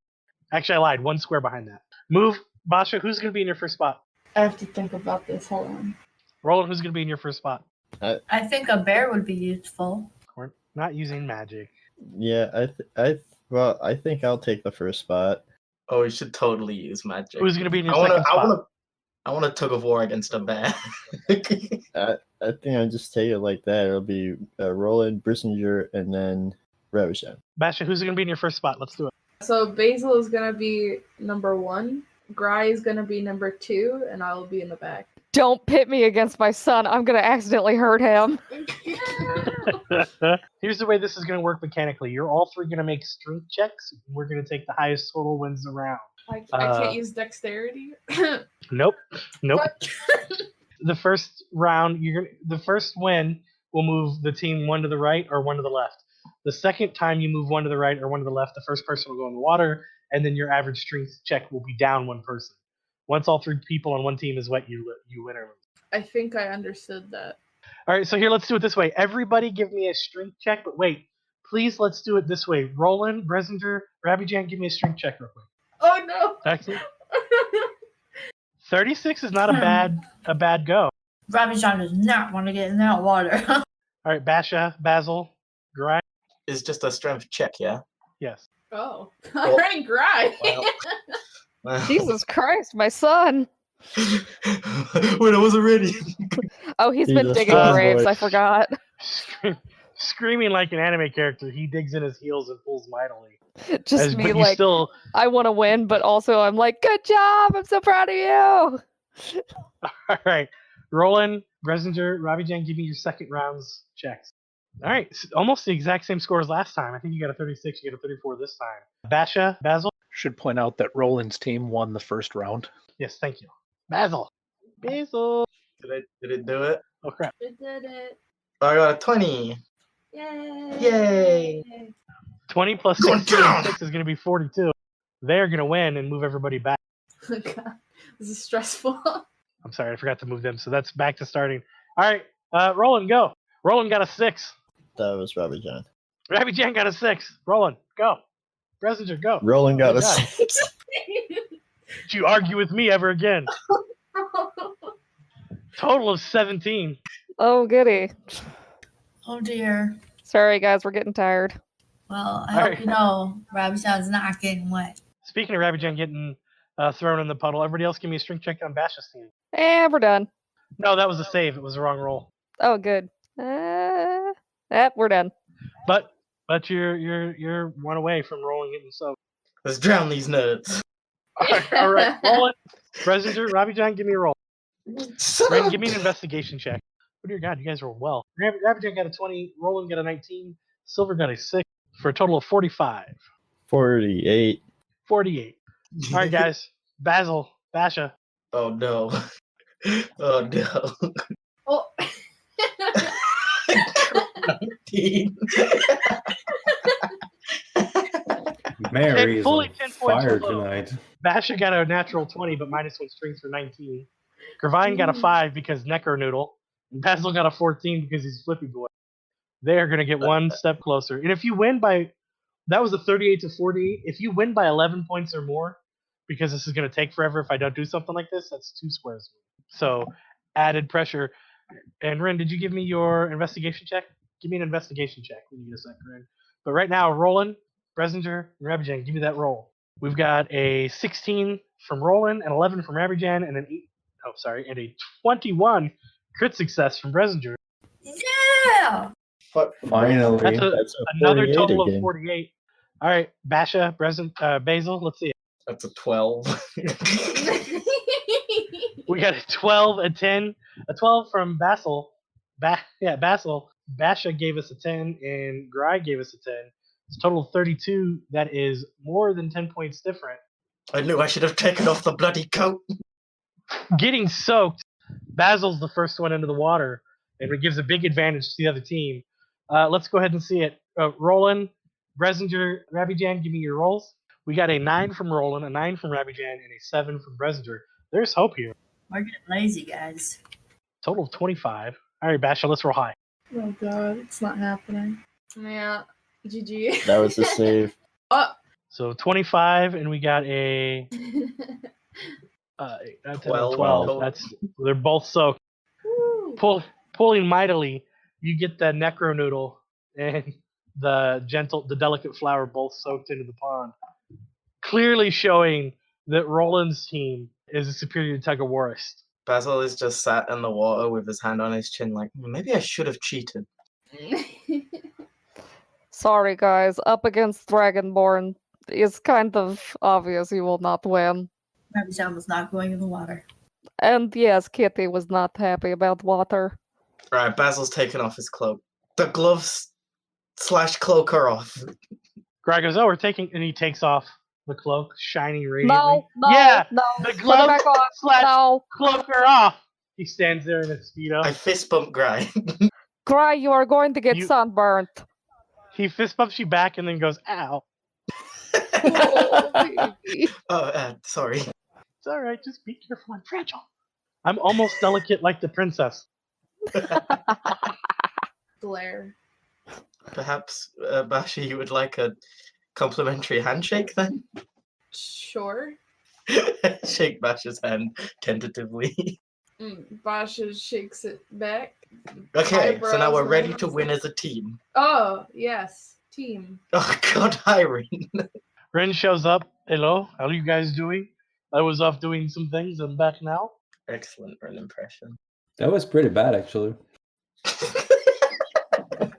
Speaker 2: Actually, I lied. One square behind that. Move, Basha. Who's going to be in your first spot?
Speaker 8: I have to think about this. Hold on.
Speaker 2: Roland, who's going to be in your first spot?
Speaker 3: I think a bear would be useful.
Speaker 2: We're not using magic.
Speaker 6: Yeah, I think I'll take the first spot.
Speaker 9: Oh, we should totally use magic.
Speaker 2: Who's going to be in your
Speaker 9: I wanna,
Speaker 2: second spot?
Speaker 9: I want a tug of war against a bear.
Speaker 6: I think I'll just take it like that. It'll be Roland, Brissinger, and then Ravisham.
Speaker 2: Basha, who's going to be in your first spot? Let's do it.
Speaker 8: So Basil is gonna be number 1. Gry is gonna be number 2, and I will be in the back.
Speaker 5: Don't pit me against my son. I'm gonna accidentally hurt him.
Speaker 2: Here's the way this is going to work mechanically. You're all three going to make strength checks. We're going to take the highest total wins around.
Speaker 8: I
Speaker 2: Uh,
Speaker 8: can't use dexterity.
Speaker 2: Nope. The first round, the first win will move the team one to the right or one to the left. The second time you move one to the right or one to the left, the first person will go in the water, and then your average strength check will be down one person. Once all three people on one team is wet, you win or lose.
Speaker 8: I think I understood that.
Speaker 2: All right, so here, let's do it this way. Everybody give me a strength check, but wait. Please, let's do it this way. Roland, Bresinger, Rabijan, give me a strength check real quick.
Speaker 8: Oh no!
Speaker 2: Excellent. 36 is not a bad go.
Speaker 3: Robbie John does not want to get in that water.
Speaker 2: All right, Basha, Basil, Gry.
Speaker 9: It's just a strength check, yeah?
Speaker 2: Yes.
Speaker 8: Oh, I'm running Gry.
Speaker 9: Well,
Speaker 5: Jesus Christ, my son.
Speaker 9: wait, I wasn't ready.
Speaker 5: Oh, he's been
Speaker 6: Jesus
Speaker 5: digging
Speaker 6: Christ,
Speaker 5: graves.
Speaker 6: boy.
Speaker 5: I forgot.
Speaker 2: Screaming like an anime character, he digs in his heels and pulls mightily.
Speaker 5: Just me,
Speaker 2: but you
Speaker 5: like,
Speaker 2: still,
Speaker 5: I want to win, but also I'm like, good job. I'm so proud of you.
Speaker 2: all right. Roland, Bresinger, Rabijan, give me your second round's checks. All right, almost the exact same score as last time. I think you got a 36, you got a 34 this time. Basha, Basil.
Speaker 7: Should point out that Roland's team won the first round.
Speaker 2: Yes, thank you. Basil. Basil.
Speaker 9: Did it do it?
Speaker 2: Oh crap.
Speaker 8: I did it.
Speaker 9: I got a 20.
Speaker 8: Yay!
Speaker 9: Yay!
Speaker 2: 20 plus
Speaker 9: Going
Speaker 2: 16
Speaker 9: down.
Speaker 2: 6 is going to be 42. They're going to win and move everybody back.
Speaker 8: Oh, God. This is stressful.
Speaker 2: I'm sorry, I forgot to move them. So that's back to starting. All right, Roland, go. Roland got a 6.
Speaker 6: That was Robbie John.
Speaker 2: Rabbi Jan got a 6. Roland, go. Bresinger, go.
Speaker 6: Roland got a
Speaker 2: God.
Speaker 6: 6.
Speaker 2: Don't you argue with me ever again. Total of 17.
Speaker 5: Oh, goody.
Speaker 3: Oh dear.
Speaker 5: Sorry, guys. We're getting tired.
Speaker 3: Well, I
Speaker 2: All
Speaker 3: hope
Speaker 2: right.
Speaker 3: you know Robbie John's not getting wet.
Speaker 2: Speaking of Rabbi Jan getting thrown in the puddle, everybody else give me a strength check on Basha's team.
Speaker 5: And we're done.
Speaker 2: No, that was a save. It was the wrong roll.
Speaker 5: Oh, good. We're done.
Speaker 2: But you're one away from rolling it and so.
Speaker 9: Let's drown these nerds.
Speaker 2: All right, Roland, Bresinger, Rabbi Jan, give me a roll. Brandon, give me an investigation check. Oh dear God, you guys rolled well. Rabbi Jan got a 20, Roland got a 19, Silver got a 6 for a total of 45.
Speaker 6: 48.
Speaker 2: 48. All right, guys. Basil, Basha.
Speaker 9: Oh no. Oh no.
Speaker 8: Oh.
Speaker 9: 19.
Speaker 4: Mary is
Speaker 2: fully
Speaker 4: on
Speaker 2: 10 points
Speaker 4: fire
Speaker 2: below.
Speaker 4: tonight.
Speaker 2: Basha got a natural 20, but minus 1 strength for 19. Gravine got a 5 because Necker Noodle. And Basil got a 14 because he's Flippy Boy. They are going to get one step closer. And if you win by, that was a 38 to 48. If you win by 11 points or more, because this is going to take forever if I don't do something like this, that's 2 squares. So added pressure. And Ren, did you give me your investigation check? Give me an investigation check when you get a second, Ren. But right now, Roland, Bresinger, and Rabijan, give me that roll. We've got a 16 from Roland, an 11 from Rabijan, and and a 21 crit success from Bresinger.
Speaker 3: Yeah!
Speaker 9: Fuck.
Speaker 4: Finally.
Speaker 2: That's
Speaker 6: That's a
Speaker 2: another
Speaker 6: 48
Speaker 2: total
Speaker 6: again.
Speaker 2: of 48. All right, Basha, Basil, let's see it.
Speaker 9: That's a 12.
Speaker 2: We got a 12, a 10, A 12 from Basil. Basil. Basha gave us a 10, and Gry gave us a 10. It's a total of 32. That is more than 10 points different.
Speaker 9: I knew I should have taken off the bloody coat.
Speaker 2: Getting soaked, Basil's the first one into the water, and it gives a big advantage to the other team. Let's go ahead and see it. Roland, Bresinger, Rabijan, give me your rolls. We got a 9 from Roland, a 9 from Rabijan, and a 7 from Bresinger. There's hope here.
Speaker 3: We're getting lazy, guys.
Speaker 2: Total of 25. All right, Basha, let's roll high.
Speaker 8: Oh god, it's not happening. Yeah, GG.
Speaker 6: That was the save.
Speaker 8: Oh.
Speaker 2: So 25, and we got a 12. They're both soaked.
Speaker 8: Woo.
Speaker 2: Pulling mightily, you get the necro noodle and the delicate flower both soaked into the pond, clearly showing that Roland's team is a superior tug-of-warist.
Speaker 9: Basil is just sat in the water with his hand on his chin, like, maybe I should have cheated.
Speaker 5: Sorry, guys. Up against Dragonborn, it's kind of obvious you will not win.
Speaker 3: Rabijan was not going in the water.
Speaker 5: And yes, Kitty was not happy about water.
Speaker 9: Right, Basil's taken off his cloak. The gloves / cloak are off.
Speaker 2: Gry goes, we're taking, and he takes off the cloak, shining radiantly.
Speaker 5: No,
Speaker 2: yeah,
Speaker 5: no.
Speaker 2: the
Speaker 5: Put it
Speaker 2: gloves
Speaker 5: back on.
Speaker 2: /
Speaker 5: No.
Speaker 2: cloak are off. He stands there in a speedo.
Speaker 9: I fist bump Gry.
Speaker 5: Gry, you are going to get sunburnt.
Speaker 2: He fist bumps you back and then goes, ow.
Speaker 5: Oh, baby.
Speaker 9: Sorry.
Speaker 2: It's all right. Just be careful. I'm fragile. I'm almost delicate like the princess.
Speaker 8: Glare.
Speaker 9: Perhaps, Basha, you would like a complimentary handshake then?
Speaker 8: Sure.
Speaker 9: Shake Basha's hand tentatively.
Speaker 8: Basha shakes it back.
Speaker 9: Okay, so now we're ready
Speaker 8: Eyebrows
Speaker 9: to
Speaker 8: raised.
Speaker 9: win as a team.
Speaker 8: Oh, yes. Team.
Speaker 9: Oh god, Irene.
Speaker 2: Ren shows up. Hello, how are you guys doing? I was off doing some things. I'm back now.
Speaker 9: Excellent Ren impression.
Speaker 4: That was pretty bad, actually.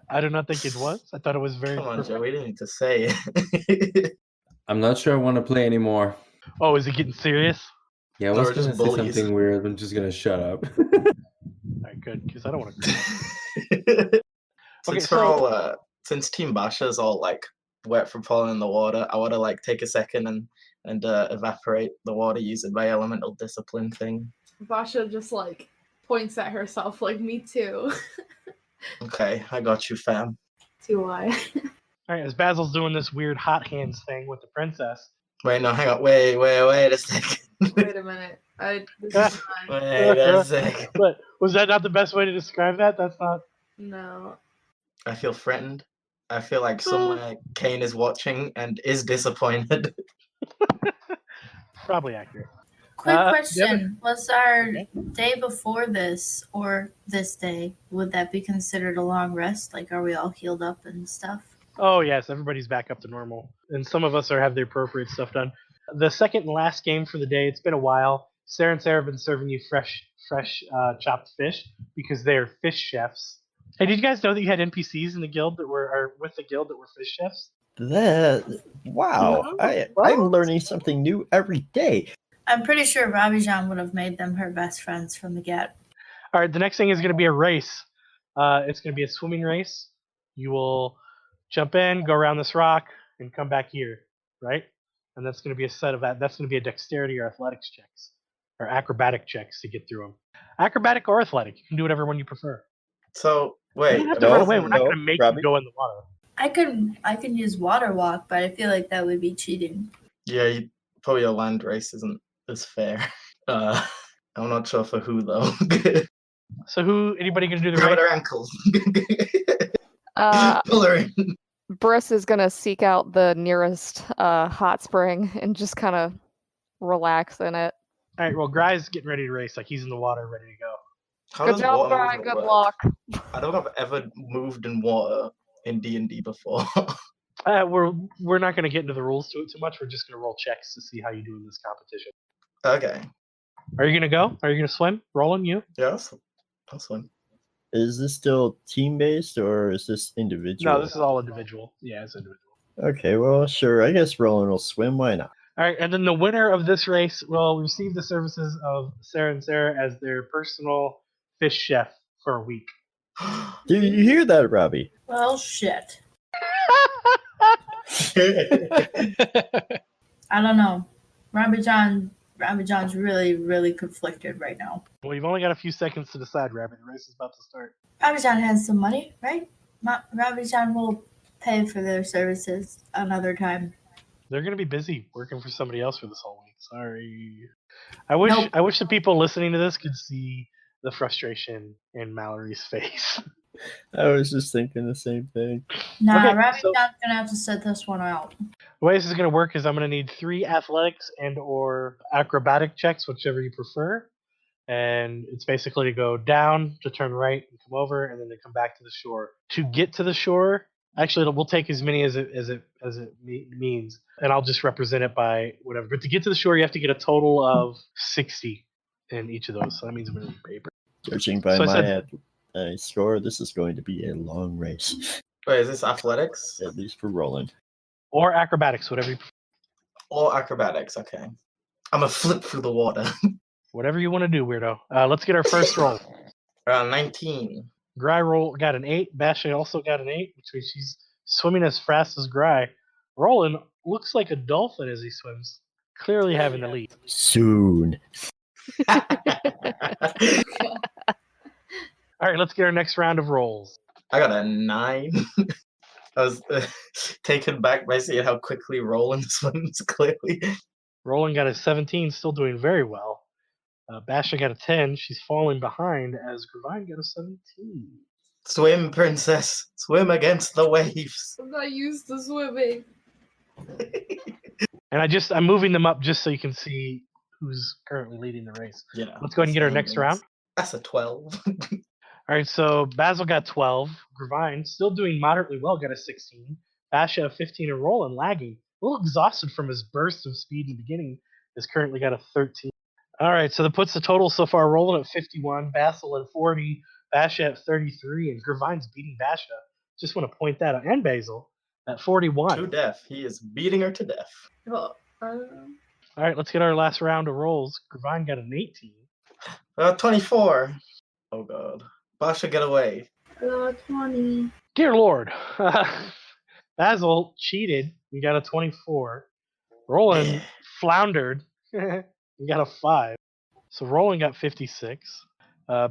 Speaker 2: I do not think it was. I thought it was very
Speaker 9: Come on,
Speaker 2: perfect.
Speaker 9: Joe, we didn't need to say it.
Speaker 4: I'm not sure I want to play anymore.
Speaker 2: Oh, is it getting serious?
Speaker 4: Yeah, I
Speaker 9: No,
Speaker 4: was
Speaker 9: we're
Speaker 4: going to
Speaker 9: just
Speaker 4: say
Speaker 9: bullies.
Speaker 4: something weird. I'm just going to shut up.
Speaker 2: Alright, good, because I don't want to.
Speaker 9: Since Team Basha is all like wet from falling in the water, I want to like take a second and evaporate the water using my elemental discipline thing.
Speaker 8: Basha just like points at herself like, me too.
Speaker 9: Okay, I got you, fam.
Speaker 8: Do I?
Speaker 2: Alright, as Basil's doing this weird hot hands thing with the princess.
Speaker 9: Wait, no, hang on. Wait a second.
Speaker 8: Wait a minute. This is not...
Speaker 9: Wait a second.
Speaker 2: But was that not the best way to describe that? That's not.
Speaker 8: No.
Speaker 9: I feel threatened. I feel like somewhere Kane is watching and is disappointed.
Speaker 2: Probably accurate.
Speaker 3: Quick
Speaker 2: the
Speaker 3: question. Was our day before this, or this day, would that be considered a long rest? Like, are we all healed up and stuff?
Speaker 2: Oh, yes, everybody's back up to normal. And some of us have the appropriate stuff done. The second and last game for the day, it's been a while. Sarah and Sarah have been serving you fresh chopped fish because they're fish chefs. Hey, did you guys know that you had NPCs in the guild that were fish chefs?
Speaker 6: Wow. I'm learning something new every day.
Speaker 3: I'm pretty sure Rabijan would have made them her best friends from the get.
Speaker 2: All right, the next thing is going to be a race. It's going to be a swimming race. You will jump in, go around this rock, and come back here, right? And that's going to be a set of that. That's going to be a dexterity or athletics checks, or acrobatic checks to get through them. Acrobatic or athletic, you can do whatever one you prefer.
Speaker 9: So wait,
Speaker 2: You don't have to run away. We're not going to make you go in the water.
Speaker 3: I can use water walk, but I feel like that would be cheating.
Speaker 9: Yeah, probably a land race isn't as fair. I'm not sure for who though.
Speaker 2: So anybody going to do the
Speaker 9: Grab
Speaker 2: race?
Speaker 9: her ankles.
Speaker 5: Uh,
Speaker 9: Pull her in.
Speaker 5: Briss is gonna seek out the nearest hot spring and just kind of relax in it.
Speaker 2: All right, well, Gry's getting ready to race. Like, he's in the water, ready to go.
Speaker 9: How
Speaker 5: Good
Speaker 9: does
Speaker 5: job,
Speaker 9: water
Speaker 5: Gry.
Speaker 9: movement
Speaker 5: Good
Speaker 9: work?
Speaker 5: luck.
Speaker 9: I don't think I've ever moved in water in D&D before.
Speaker 2: We're not going to get into the rules to it too much. We're just going to roll checks to see how you do in this competition.
Speaker 9: Okay.
Speaker 2: Are you going to go? Are you going to swim? Roland, you?
Speaker 9: Yeah, I'll swim.
Speaker 6: Is this still team-based or is this individual?
Speaker 2: No, this is all individual. Yeah, it's individual.
Speaker 6: Okay, well, sure. I guess Roland will swim. Why not?
Speaker 2: All right, and then the winner of this race will receive the services of Sarah and Sarah as their personal fish chef for a week.
Speaker 6: Do you hear that, Robbie?
Speaker 3: Well, shit. I don't know. Robbie John's really, really conflicted right now.
Speaker 2: Well, you've only got a few seconds to decide, Rabbit. The race is about to start.
Speaker 3: Robbie John has some money, right? Robbie John will pay for their services another time.
Speaker 2: They're going to be busy working for somebody else for this whole week. Sorry. I wish
Speaker 3: Nope.
Speaker 2: I wish the people listening to this could see the frustration in Mallory's face.
Speaker 6: I was just thinking the same thing.
Speaker 3: Nah,
Speaker 2: Okay,
Speaker 3: Robbie
Speaker 2: so-
Speaker 3: John's gonna have to set this one out.
Speaker 2: The way this is going to work is I'm going to need 3 athletics and or acrobatic checks, whichever you prefer. And it's basically to go down, to turn right, and come over, and then to come back to the shore. To get to the shore, actually, we'll take as many as it means, and I'll just represent it by whatever. But to get to the shore, you have to get a total of 60 in each of those. So that means I'm going to need paper.
Speaker 6: Judging by
Speaker 2: So I
Speaker 6: my score, this is going to be a long race,
Speaker 9: Wait, is this athletics
Speaker 6: at least for Roland.
Speaker 2: Or acrobatics, whatever you prefer.
Speaker 9: or acrobatics? Okay. I'm gonna flip through the water.
Speaker 2: Whatever you want to do, weirdo. Let's get our first roll.
Speaker 9: 19.
Speaker 2: Gry got an 8. Basha also got an 8, which means she's swimming as fast as Gry. Roland looks like a dolphin as he swims, clearly having the lead.
Speaker 6: Soon.
Speaker 2: All right, let's get our next round of rolls.
Speaker 9: I got a 9. I was taken back by seeing how quickly Roland swims, clearly.
Speaker 2: Roland got a 17, still doing very well. Basha got a 10. She's falling behind as Gravine got a 17.
Speaker 9: Swim, princess. Swim against the waves.
Speaker 8: I'm not used to swimming.
Speaker 2: And I'm moving them up just so you can see who's currently leading the race.
Speaker 9: Yeah.
Speaker 2: Let's go ahead and get our next round.
Speaker 9: That's a 12.
Speaker 2: All right, so Basil got 12. Gravine, still doing moderately well, got a 16. Basha, a 15, and Roland lagging. A little exhausted from his burst of speed in the beginning, has currently got a 13. All right, so that puts the total so far Roland at 51, Basil at 40, Basha at 33, and Gravine's beating Basha. Just want to point that out. And Basil at 41.
Speaker 9: To death. He is beating her to death.
Speaker 8: Well,
Speaker 2: All right, let's get our last round of rolls. Gravine got an 18.
Speaker 9: 24. Oh god. Basha, get away.
Speaker 8: 20.
Speaker 2: Dear Lord. Basil cheated. He got a 24. Roland floundered. He got a 5. So Roland got 56.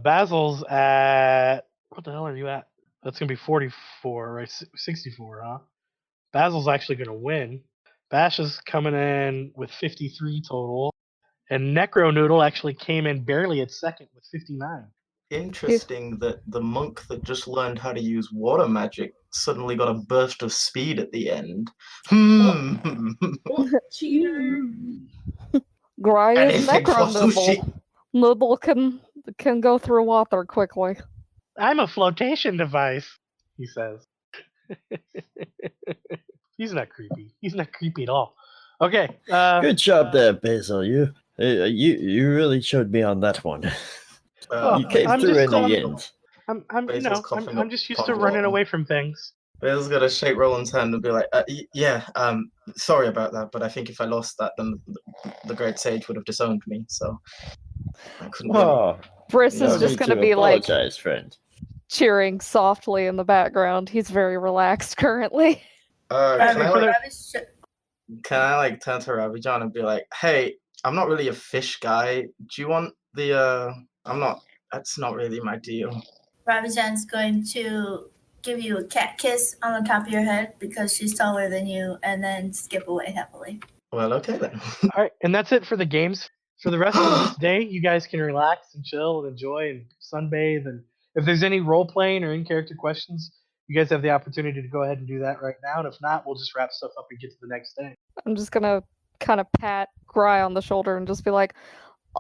Speaker 2: Basil's at... What the hell are you at? That's going to be 44, right? 64, huh? Basil's actually going to win. Basha's coming in with 53 total. And Necro Noodle actually came in barely at second with 59.
Speaker 9: Interesting that the monk that just learned how to use water magic suddenly got a burst of speed at the end.
Speaker 8: Cheater.
Speaker 5: Gry
Speaker 9: And
Speaker 5: is
Speaker 9: if it
Speaker 5: Necro
Speaker 9: was sushi.
Speaker 5: Noodle. Noodle can go through water quickly.
Speaker 2: I'm a flotation device, he says. He's not creepy. He's not creepy at all. Okay.
Speaker 6: Good job there, Basil. You really showed me on that one. You came
Speaker 2: I'm
Speaker 6: through
Speaker 2: just
Speaker 6: in the
Speaker 2: calling-
Speaker 6: end.
Speaker 2: I'm I'm just used to running away from things.
Speaker 9: Basil's gonna shake Roland's hand and be like, sorry about that, but I think if I lost that, then the great sage would have disowned me, so I couldn't win.
Speaker 6: Oh,
Speaker 5: Briss
Speaker 6: no
Speaker 5: is just
Speaker 6: need
Speaker 5: going to
Speaker 6: to
Speaker 5: be like
Speaker 6: apologize, friend.
Speaker 5: cheering softly in the background. He's very relaxed currently.
Speaker 9: Can I like turn to Ravi John and be like, hey, I'm not really a fish guy. Do you want the that's not really my deal.
Speaker 3: Robbie John's going to give you a cat kiss on the top of your head because she's taller than you, and then skip away happily.
Speaker 9: Well, okay then.
Speaker 2: All right, and that's it for the games. For the rest of this day, you guys can relax and chill and enjoy and sunbathe. And if there's any role playing or in character questions, you guys have the opportunity to go ahead and do that right now. And if not, we'll just wrap stuff up and get to the next day.
Speaker 5: I'm just going to kind of pat Gry on the shoulder and just be like,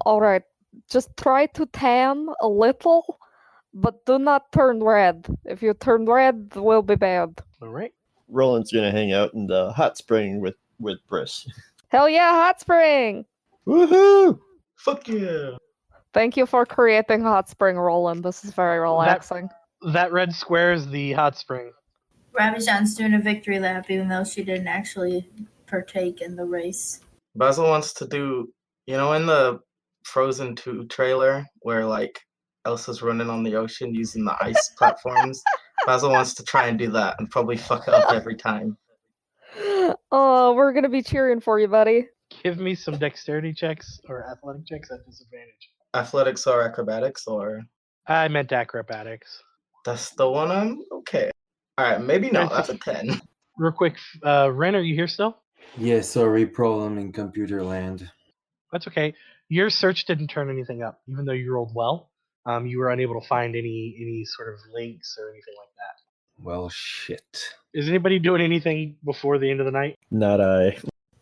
Speaker 5: all right, just try to tan a little, but do not turn red. If you turn red, it will be bad.
Speaker 2: All right.
Speaker 6: Roland's gonna hang out in the hot spring with Briss.
Speaker 5: Hell yeah, hot spring!
Speaker 6: Woohoo!
Speaker 9: Fuck yeah.
Speaker 5: Thank you for creating hot spring, Roland. This is very relaxing.
Speaker 2: That red square is the hot spring.
Speaker 3: Robbie John's doing a victory lap, even though she didn't actually partake in the race.
Speaker 9: Basil wants to do, in the Frozen 2 trailer where like Elsa's running on the ocean using the ice platforms. Basil wants to try and do that and probably fuck it up every time.
Speaker 5: Oh, we're gonna be cheering for you, buddy.
Speaker 2: Give me some dexterity checks or athletic checks at disadvantage.
Speaker 9: Athletics or acrobatics or
Speaker 2: I meant acrobatics.
Speaker 9: that's the one I'm okay. Alright, maybe not. That's a 10.
Speaker 2: Real quick, Ren, are you here still?
Speaker 4: Yeah, sorry, problem in computer land.
Speaker 2: That's okay. Your search didn't turn anything up, even though you rolled well. You were unable to find any sort of links or anything like that.
Speaker 4: Well, shit.
Speaker 2: Is anybody doing anything before the end of the night?
Speaker 6: Not I.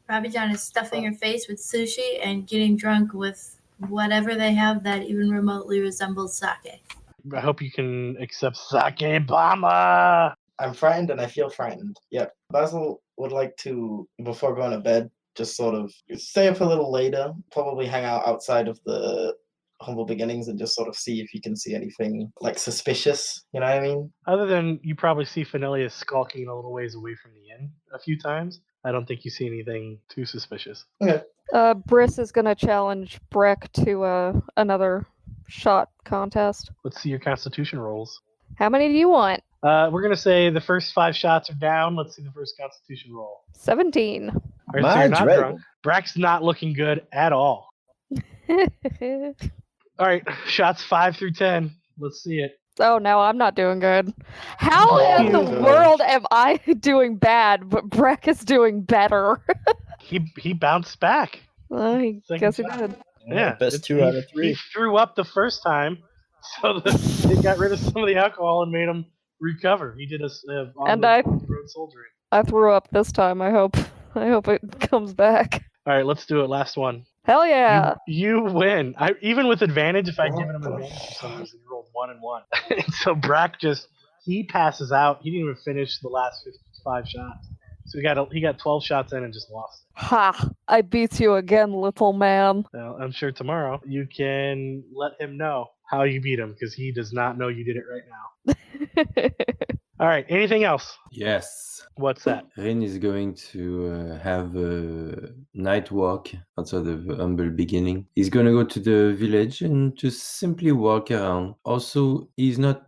Speaker 3: Rabbit John is stuffing her face with sushi and getting drunk with whatever they have that even remotely resembles sake.
Speaker 2: I hope you can accept sake bomba.
Speaker 9: I'm frightened and I feel frightened. Yep. Basil would like to, before going to bed, just sort of stay up a little later, probably hang out outside of the Humble Beginnings and just sort of see if he can see anything like suspicious, you know what I mean?
Speaker 2: Other than you probably see Fenilius skulking a little ways away from the inn a few times, I don't think you see anything too suspicious.
Speaker 9: Okay.
Speaker 5: Briss is gonna challenge Breck to another shot contest.
Speaker 2: Let's see your constitution rolls.
Speaker 5: How many do you want?
Speaker 2: We're going to say the first 5 shots are down. Let's see the first constitution roll.
Speaker 5: 17.
Speaker 2: All right, so
Speaker 6: My
Speaker 2: you're not
Speaker 6: dread.
Speaker 2: drunk. Brack's not looking good at all. All right, shots 5 through 10. Let's see it.
Speaker 5: Oh no, I'm not doing good. How in the
Speaker 9: Oh,
Speaker 5: world am I doing bad, but Breck is doing better?
Speaker 2: He bounced back.
Speaker 5: I
Speaker 2: Second
Speaker 5: guess he
Speaker 2: shot.
Speaker 5: did.
Speaker 2: Yeah,
Speaker 6: Best 2 out of 3.
Speaker 2: He threw up the first time, so it got rid of some of the alcohol and made him recover. He did a
Speaker 5: And
Speaker 2: on-the-road soldiering.
Speaker 5: I threw up this time. I hope it comes back.
Speaker 2: All right, let's do it. Last one.
Speaker 5: Hell yeah!
Speaker 2: You win. Even with advantage, if I'd given him advantage for some reason, he rolled 1 and 1. And so Brack he passes out. He didn't even finish the last 55 shots. So he got 12 shots in and just lost.
Speaker 5: Ha! I beat you again, little man.
Speaker 2: Well, I'm sure tomorrow you can let him know how you beat him because he does not know you did it right now. All right. Anything else?
Speaker 4: Yes.
Speaker 2: What's that?
Speaker 4: Rin is going to have a night walk outside of Humble Beginning. He's going to go to the village and just simply walk around. Also, he's not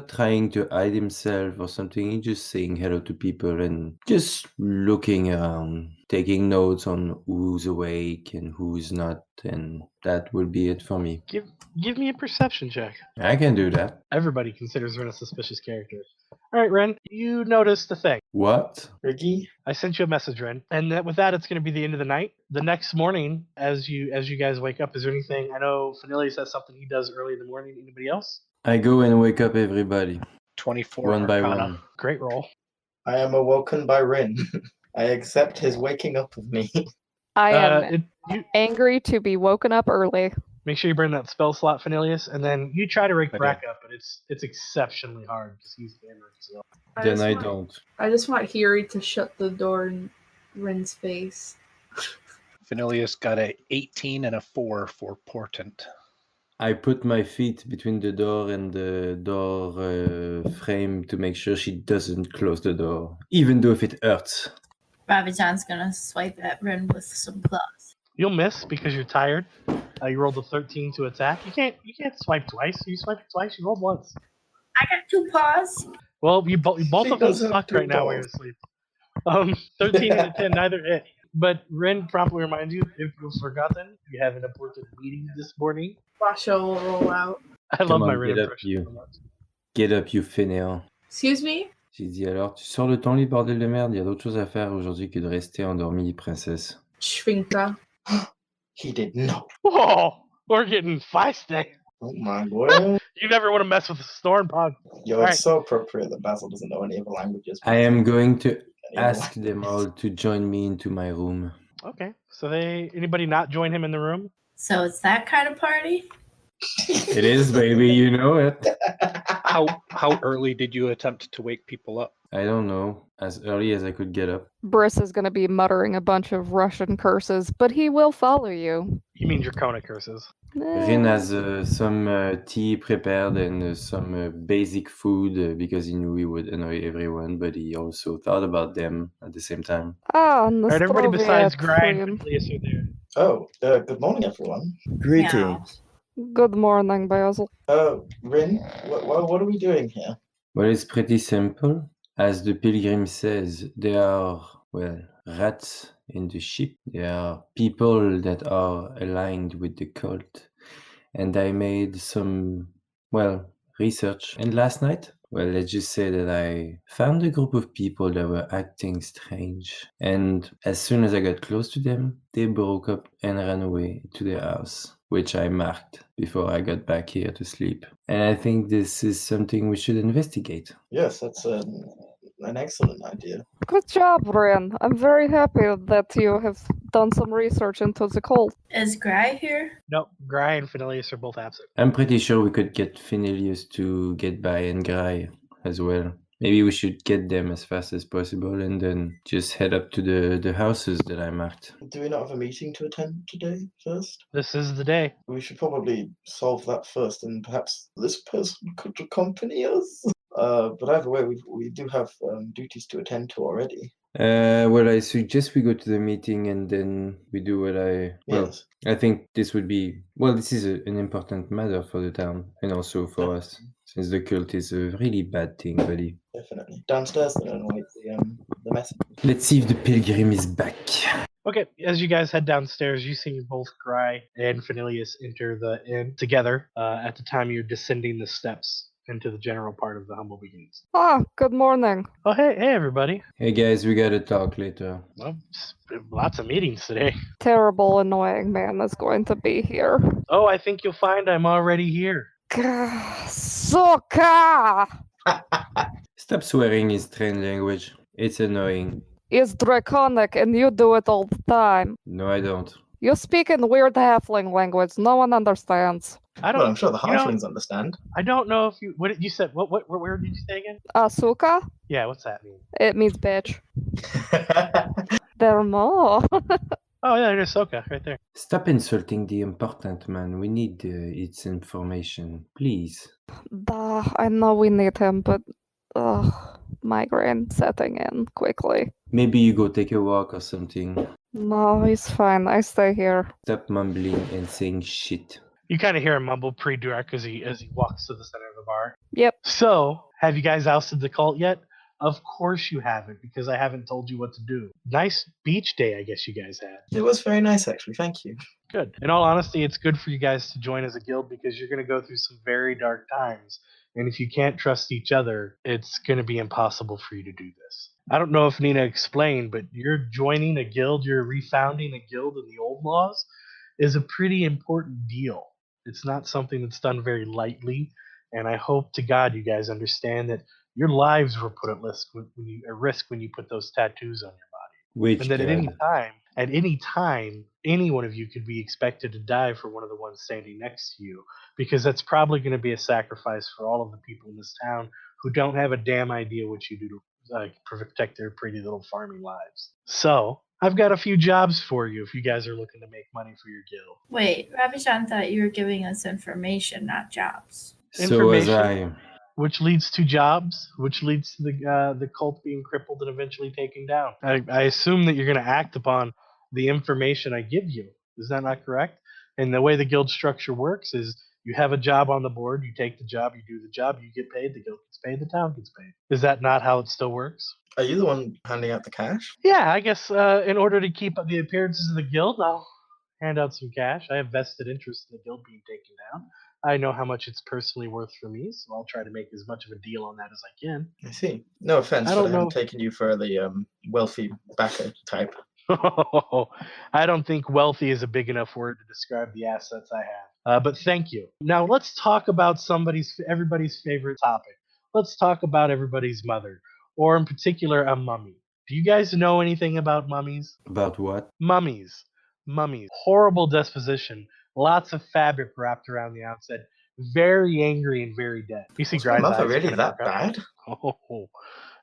Speaker 4: trying to hide himself or something. He's just saying hello to people and just looking around, taking notes on who's awake and who's not. And that will be it for me.
Speaker 2: Give me a perception check.
Speaker 4: I can do that.
Speaker 2: Everybody considers Ren a suspicious character. All right, Ren, you noticed the thing.
Speaker 4: What?
Speaker 9: Ricky?
Speaker 2: I sent you a message, Ren, and with that, it's going to be the end of the night. The next morning, as you guys wake up, is there anything? I know Fenilius has something he does early in the morning. Anybody else?
Speaker 4: I go and wake up everybody.
Speaker 7: 24
Speaker 4: One by
Speaker 7: Arcana.
Speaker 4: one.
Speaker 2: Great roll.
Speaker 9: I am awoken by Rin. I accept his waking up of me.
Speaker 5: I am
Speaker 2: You
Speaker 5: angry to be woken up early.
Speaker 2: make sure you burn that spell slot, Fenilius, and then you try to wake
Speaker 7: Okay.
Speaker 2: Brack up, but it's exceptionally hard because he's hammered. So.
Speaker 4: Then I don't.
Speaker 8: I just want Hiri to shut the door in Rin's face.
Speaker 7: Fenilius got a 18 and a 4 for portent.
Speaker 4: I put my feet between the door and the door frame to make sure she doesn't close the door, even though if it hurts.
Speaker 3: Rabbit John's gonna swipe at Rin with some claws.
Speaker 2: You'll miss because you're tired. You rolled a 13 to attack. You can't swipe twice. You swipe twice. You rolled once.
Speaker 3: I got 2 paws.
Speaker 2: Well, you both
Speaker 9: She
Speaker 2: of them
Speaker 9: does have
Speaker 2: sucked
Speaker 9: two
Speaker 2: right now while you're
Speaker 9: balls.
Speaker 2: asleep. 13 and a 10, neither hit. But Ren promptly reminds you, if you've forgotten, you have an important meeting this morning.
Speaker 8: Basha will roll out.
Speaker 2: I love
Speaker 4: Come
Speaker 2: my
Speaker 4: on,
Speaker 2: Ren
Speaker 4: get up,
Speaker 2: impression
Speaker 4: you.
Speaker 2: so much.
Speaker 4: Get up, you fainéant.
Speaker 8: Excuse me?
Speaker 4: J'ai dit alors, tu sors de ton lit, bordel de merde, il y a d'autres choses à faire aujourd'hui que de rester endormi, princesse.
Speaker 8: Shvinka.
Speaker 9: He did not.
Speaker 2: Whoa, we're getting feisty.
Speaker 9: Oh my boy.
Speaker 2: You never want to mess with a storm pod.
Speaker 9: Yo,
Speaker 2: Alright.
Speaker 9: it's so appropriate that Basil doesn't know any of the languages.
Speaker 4: I am going to
Speaker 9: Any of the
Speaker 4: ask them all to join me into my room.
Speaker 2: Okay, so anybody not join him in the room?
Speaker 3: So it's that kind of party?
Speaker 4: It is, baby, you know it.
Speaker 7: How early did you attempt to wake people up?
Speaker 4: I don't know, as early as I could get up.
Speaker 5: Briss is gonna be muttering a bunch of Russian curses, but he will follow you.
Speaker 2: You mean draconic curses?
Speaker 4: Rin has some tea prepared and some basic food because he knew he would annoy everyone, but he also thought about them at the same time.
Speaker 5: Ah,
Speaker 2: All right, everybody besides Grind
Speaker 5: Queen.
Speaker 2: and Cleus are there.
Speaker 9: Oh, good morning, everyone.
Speaker 6: Greetings.
Speaker 5: Good morning, Basil.
Speaker 9: Rin, what are we doing here?
Speaker 4: Well, it's pretty simple. As the pilgrim says, there are, well, rats in the ship. There are people that are aligned with the cult. And I made some, well, research. And last night, well, let's just say that I found a group of people that were acting strange. And as soon as I got close to them, they broke up and ran away to their house, which I marked before I got back here to sleep. And I think this is something we should investigate.
Speaker 9: Yes, that's an excellent idea.
Speaker 5: Good job, Ren. I'm very happy that you have done some research into the cult.
Speaker 3: Is Gry here?
Speaker 2: Nope, Gry and Finelius are both absent.
Speaker 4: I'm pretty sure we could get Finelius to get by and Gry as well. Maybe we should get them as fast as possible and then just head up to the houses that I marked.
Speaker 9: Do we not have a meeting to attend today first?
Speaker 2: This is the day.
Speaker 9: We should probably solve that first, and perhaps this person could accompany us. But either way, we do have duties to attend to already.
Speaker 4: Well, I suggest we go to the meeting and then we do what
Speaker 9: Yes.
Speaker 4: I think this would be, this is an important matter for the town and also for us, since the cult is a really bad thing, buddy.
Speaker 9: Definitely. Downstairs then and await the message.
Speaker 4: Let's see if the pilgrim is back.
Speaker 2: Okay, as you guys head downstairs, you see both Gry and Finelius enter the inn together at the time you're descending the steps into the general part of the Humble Beginnings.
Speaker 5: Ah, good morning.
Speaker 2: Oh, hey, everybody.
Speaker 4: Hey guys, we gotta talk later.
Speaker 2: Well, lots of meetings today.
Speaker 5: Terrible, annoying man is going to be here.
Speaker 2: Oh, I think you'll find I'm already here.
Speaker 5: Soka!
Speaker 4: Stop swearing in strange language. It's annoying.
Speaker 5: Is draconic and you do it all the time.
Speaker 4: No, I don't.
Speaker 5: You speak in weird halfling language. No one understands.
Speaker 2: I don't.
Speaker 9: Well, I'm sure the
Speaker 2: you know,
Speaker 9: halflings understand.
Speaker 2: I don't know if you. What did you said? Where did you say again?
Speaker 5: Asuka?
Speaker 2: Yeah, what's that mean?
Speaker 5: It means bitch. There are more.
Speaker 2: Oh yeah, there's Soka right there.
Speaker 4: Stop insulting the important man. We need its information, please.
Speaker 5: Duh, I know we need him, but migraine setting in quickly.
Speaker 4: Maybe you go take a walk or something.
Speaker 5: No, he's fine. I stay here.
Speaker 4: Stop mumbling and saying shit.
Speaker 2: You kind of hear him mumble pretty direct as he walks to the center of the bar.
Speaker 5: Yep.
Speaker 2: So, have you guys ousted the cult yet? Of course you haven't, because I haven't told you what to do. Nice beach day, I guess you guys had.
Speaker 9: It was very nice, actually. Thank you.
Speaker 2: Good. In all honesty, it's good for you guys to join as a guild because you're going to go through some very dark times. And if you can't trust each other, it's going to be impossible for you to do this. I don't know if Nina explained, but you're joining a guild, you're refounding a guild in the old laws is a pretty important deal. It's not something that's done very lightly. And I hope to God you guys understand that your lives were put at risk when you put those tattoos on your body.
Speaker 4: Which
Speaker 2: And that
Speaker 4: God?
Speaker 2: at any time, any one of you could be expected to die for one of the ones standing next to you, because that's probably going to be a sacrifice for all of the people in this town who don't have a damn idea what you do to protect their pretty little farming lives. So, I've got a few jobs for you if you guys are looking to make money for your guild.
Speaker 3: Wait, Ravishan thought you were giving us information, not jobs.
Speaker 4: So was
Speaker 2: Information.
Speaker 4: I.
Speaker 2: Which leads to jobs, which leads to the cult being crippled and eventually taken down. I assume that you're going to act upon the information I give you. Is that not correct? And the way the guild structure works is you have a job on the board, you take the job, you do the job, you get paid, the guild gets paid, the town gets paid. Is that not how it still works?
Speaker 9: Are you the one handing out the cash?
Speaker 2: Yeah, I guess in order to keep up the appearances of the guild, I'll hand out some cash. I have vested interest in the guild being taken down. I know how much it's personally worth for me, so I'll try to make as much of a deal on that as I can.
Speaker 9: I see. No offense,
Speaker 2: I
Speaker 9: but
Speaker 2: don't
Speaker 9: I haven't
Speaker 2: know.
Speaker 9: taken you for the wealthy backer type.
Speaker 2: I don't think wealthy is a big enough word to describe the assets I have. But thank you. Now let's talk about everybody's favorite topic. Let's talk about everybody's mother, or in particular, a mummy. Do you guys know anything about mummies?
Speaker 4: About what?
Speaker 2: Mummies. Horrible disposition. Lots of fabric wrapped around the outside. Very angry and very dead. You see
Speaker 9: Was my
Speaker 2: Gry's
Speaker 9: mother
Speaker 2: eyes
Speaker 9: really
Speaker 2: kinda
Speaker 9: that
Speaker 2: dark out.
Speaker 9: bad?
Speaker 2: Oh,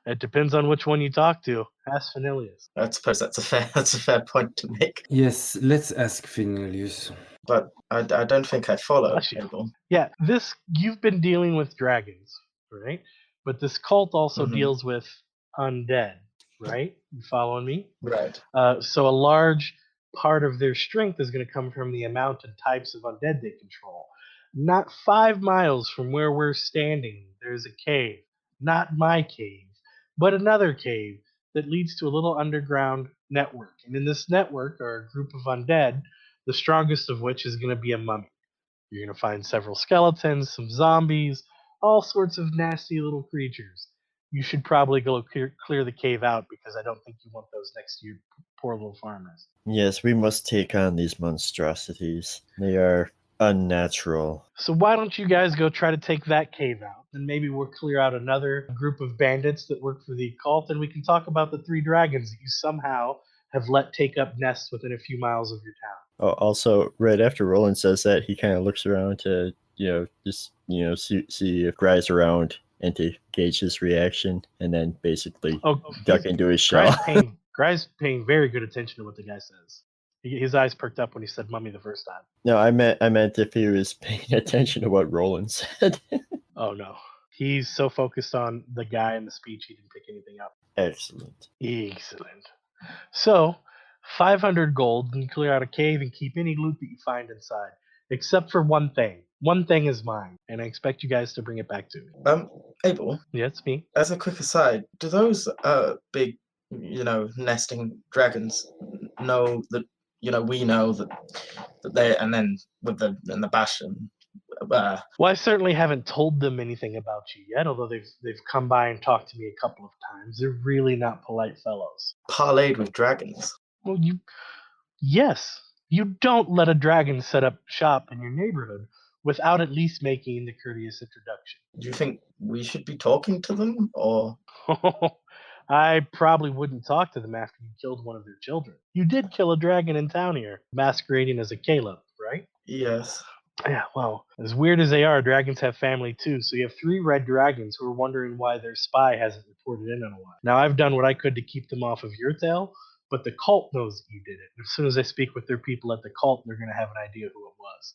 Speaker 2: it depends on which one you talk to. Ask Finelius.
Speaker 9: I suppose that's a fair point to make.
Speaker 4: Yes, let's ask Finelius.
Speaker 9: But I don't think I follow.
Speaker 2: Bless you.
Speaker 9: Abel.
Speaker 2: Yeah, you've been dealing with dragons, right? But this cult also
Speaker 9: Mhm.
Speaker 2: deals with undead, right? You following me?
Speaker 9: Right.
Speaker 2: So a large part of their strength is going to come from the amount and types of undead they control. Not 5 miles from where we're standing, there's a cave. Not my cave, but another cave that leads to a little underground network. And in this network are a group of undead, the strongest of which is going to be a mummy. You're going to find several skeletons, some zombies, all sorts of nasty little creatures. You should probably go clear the cave out because I don't think you want those next to your poor little farmers.
Speaker 6: Yes, we must take on these monstrosities. They are unnatural.
Speaker 2: So why don't you guys go try to take that cave out, and maybe we'll clear out another group of bandits that work for the cult, and we can talk about the 3 dragons that you somehow have let take up nests within a few miles of your town.
Speaker 6: Oh, also, right after Roland says that, he kind of looks around to, see if Gry's around and to gauge his reaction, and then basically duck into his shell.
Speaker 2: Gry's paying very good attention to what the guy says. His eyes perked up when he said "mummy" the first time.
Speaker 6: No, I meant if he was paying attention to what Roland said.
Speaker 2: Oh no, he's so focused on the guy and the speech he didn't pick anything up.
Speaker 6: Excellent.
Speaker 2: So, 500 gold and clear out a cave and keep any loot that you find inside, except for one thing. One thing is mine, and I expect you guys to bring it back to me.
Speaker 9: Abel,
Speaker 2: Yeah, it's me.
Speaker 9: as a quick aside, do those big, nesting dragons know that, we know that they, and then with the bastion.
Speaker 2: Well, I certainly haven't told them anything about you yet, although they've come by and talked to me a couple of times. They're really not polite fellows.
Speaker 9: Parlayed with dragons.
Speaker 2: Well, yes, you don't let a dragon set up shop in your neighborhood without at least making the courteous introduction.
Speaker 9: Do you think we should be talking to them, or?
Speaker 2: I probably wouldn't talk to them after you killed one of their children. You did kill a dragon in town here, masquerading as a Caleb, right?
Speaker 9: Yes.
Speaker 2: Yeah, well, as weird as they are, dragons have family too. So you have 3 red dragons who are wondering why their spy hasn't reported in a while. Now, I've done what I could to keep them off of your tail, but the cult knows that you did it. As soon as I speak with their people at the cult, they're going to have an idea who it was.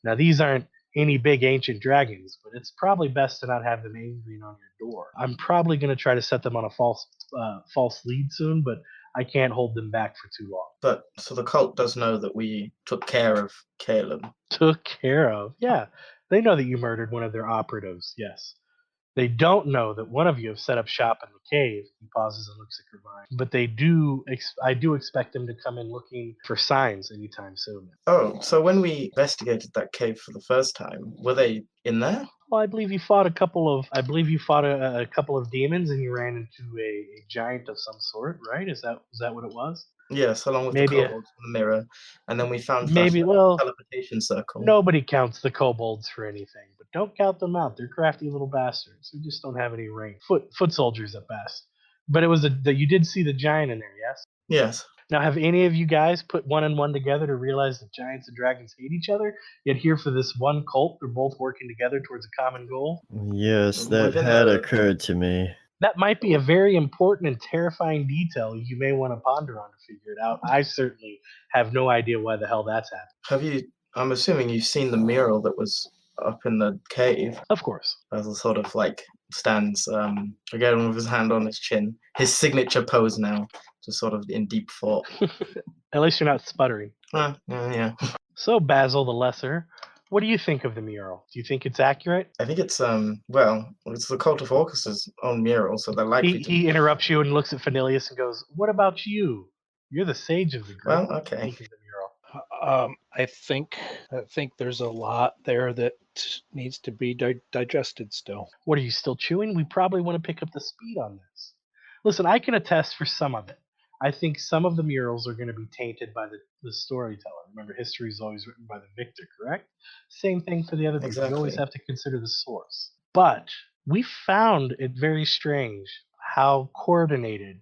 Speaker 2: Now, these aren't any big ancient dragons, but it's probably best to not have them angry on your door. I'm probably going to try to set them on a false lead soon, but I can't hold them back for too long.
Speaker 9: But so the cult does know that we took care of Caleb.
Speaker 2: Took care of? Yeah. They know that you murdered one of their operatives, yes. They don't know that one of you have set up shop in the cave. He pauses and looks at Gravine. But I do expect them to come in looking for signs anytime soon.
Speaker 9: Oh, so when we investigated that cave for the first time, were they in there?
Speaker 2: Well, I believe you fought a couple of demons, and you ran into a giant of some sort, right? Is that what it was?
Speaker 9: Yes, along with
Speaker 2: Maybe
Speaker 9: the kobolds in the mirror, and then we found teleportation circle.
Speaker 2: Nobody counts the kobolds for anything, but don't count them out. They're crafty little bastards who just don't have any range. Foot soldiers at best. But it was you did see the giant in there, yes?
Speaker 9: Yes.
Speaker 2: Now, have any of you guys put 1 and 1 together to realize that giants and dragons hate each other, yet here for this one cult, they're both working together towards a common goal?
Speaker 6: Yes, that had occurred to me.
Speaker 2: That might be a very important and terrifying detail you may want to ponder on to figure it out. I certainly have no idea why the hell that's happened.
Speaker 9: I'm assuming you've seen the mural that was up in the cave.
Speaker 2: Of course.
Speaker 9: Basil sort of stands again with his hand on his chin. His signature pose now, just sort of in deep thought.
Speaker 2: At least you're not sputtering.
Speaker 9: Yeah.
Speaker 2: So, Basil the Lesser, what do you think of the mural? Do you think it's accurate?
Speaker 9: I think it's it's the Cult of Orcus's own mural, so they're likely to...
Speaker 2: He interrupts you and looks at Phanilius and goes, "What about you? You're the sage of the group."
Speaker 9: Well, okay.
Speaker 7: I think there's a lot there that needs to be digested still.
Speaker 2: What, are you still chewing? We probably want to pick up the speed on this. Listen, I can attest for some of it. I think some of the murals are going to be tainted by the storyteller. Remember, history is always written by the victor, correct? Same thing for the other things.
Speaker 9: Exactly.
Speaker 2: You always have to consider the source. But we found it very strange how coordinated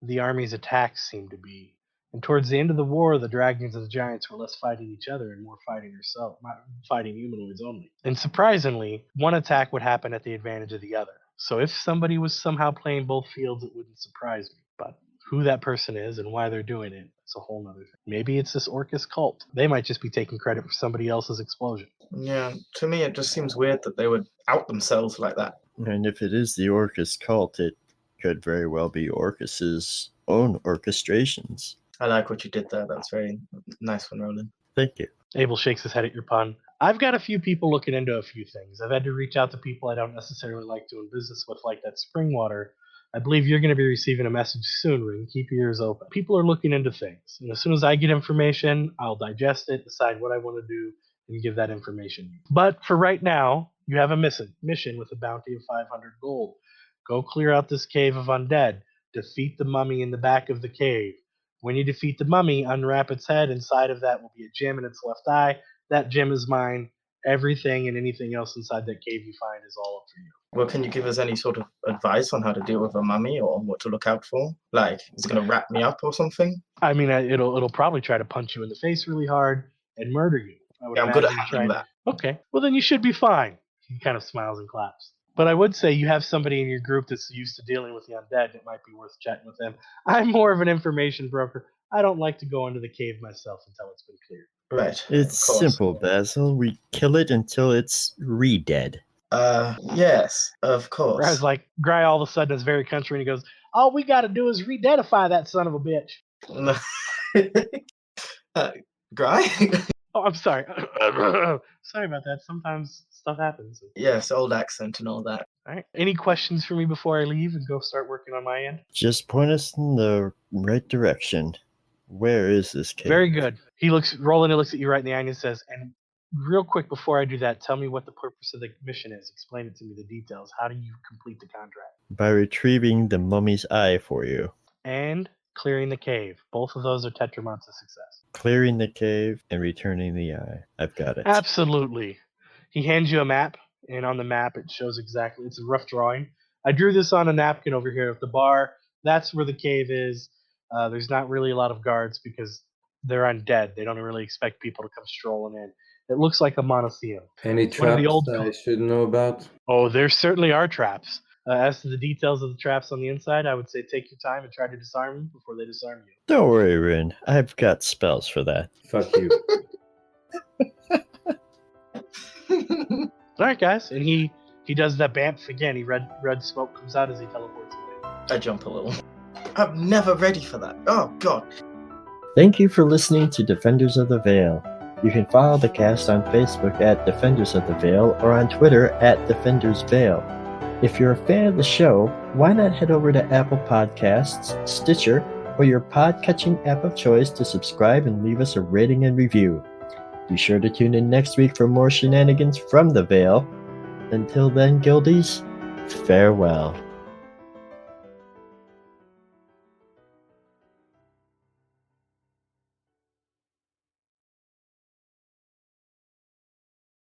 Speaker 2: the army's attacks seemed to be. And towards the end of the war, the dragons and the giants were less fighting each other and more fighting humanoids only. And surprisingly, one attack would happen at the advantage of the other. So if somebody was somehow playing both fields, it wouldn't surprise me. But who that person is and why they're doing it, it's a whole nother thing. Maybe it's this Orcus cult. They might just be taking credit for somebody else's explosion.
Speaker 9: Yeah, to me it just seems weird that they would out themselves like that.
Speaker 6: And if it is the Orcus cult, it could very well be Orcus's own orchestrations.
Speaker 9: I like what you did there. That's very nice one, Roland.
Speaker 6: Thank you.
Speaker 2: Abel shakes his head at your pun. I've got a few people looking into a few things. I've had to reach out to people I don't necessarily like doing business with, like that Springwater. I believe you're going to be receiving a message soon, Ring. Keep your ears open. People are looking into things. And as soon as I get information, I'll digest it, decide what I want to do, and give that information. But for right now, you have a mission with a bounty of 500 gold. Go clear out this cave of undead. Defeat the mummy in the back of the cave. When you defeat the mummy, unwrap its head. Inside of that will be a gem in its left eye. That gem is mine. Everything and anything else inside that cave you find is all up for you.
Speaker 9: Well, can you give us any sort of advice on how to deal with a mummy or what to look out for? Like, is it going to wrap me up or something?
Speaker 2: I mean, it'll probably try to punch you in the face really hard and murder you. I would
Speaker 9: Yeah, I'm good at
Speaker 2: imagine
Speaker 9: handling
Speaker 2: trying-
Speaker 9: that.
Speaker 2: Okay, well then you should be fine. He kind of smiles and claps. But I would say you have somebody in your group that's used to dealing with the undead. It might be worth chatting with them. I'm more of an information broker. I don't like to go into the cave myself until it's been cleared.
Speaker 9: Right.
Speaker 6: It's
Speaker 9: of course.
Speaker 6: simple, Basil. We kill it until it's re-dead.
Speaker 9: Yes, of course.
Speaker 2: Gry's like, Gry all of a sudden is very country and he goes, all we got to do is re-deadify that son of a bitch.
Speaker 9: Gry?
Speaker 2: Oh, I'm sorry. Sorry about that. Sometimes stuff happens.
Speaker 9: Yes, old accent and all that.
Speaker 2: All right. Any questions for me before I leave and go start working on my end?
Speaker 6: Just point us in the right direction. Where is this cave?
Speaker 2: Very good. Roland looks at you right in the eye and says, and real quick before I do that, tell me what the purpose of the mission is. Explain it to me, the details. How do you complete the contract?
Speaker 6: By retrieving the mummy's eye for you.
Speaker 2: And clearing the cave. Both of those are tetramons of success.
Speaker 6: Clearing the cave and returning the eye. I've got it.
Speaker 2: Absolutely. He hands you a map, and on the map it shows exactly. It's a rough drawing. I drew this on a napkin over here at the bar. That's where the cave is. There's not really a lot of guards because they're undead. They don't really expect people to come strolling in. It looks like a monasteum.
Speaker 4: Any
Speaker 2: It's one of
Speaker 4: traps
Speaker 2: the old
Speaker 4: I should know about?
Speaker 2: Oh, there certainly are traps. As to the details of the traps on the inside, I would say take your time and try to disarm them before they disarm you.
Speaker 6: Don't worry, Rin. I've got spells for that.
Speaker 4: Fuck you.
Speaker 2: All right, guys, and he does that bamf again. Red smoke comes out as he teleports away.
Speaker 9: I jump a little. I'm never ready for that. Oh, God.
Speaker 6: Thank you for listening to Defenders of the Veil. You can follow the cast on Facebook at Defenders of the Veil or on Twitter at Defenders Veil. If you're a fan of the show, why not head over to Apple Podcasts, Stitcher, or your pod-catching app of choice to subscribe and leave us a rating and review. Be sure to tune in next week for more shenanigans from the Veil. Until then, Guildies, farewell.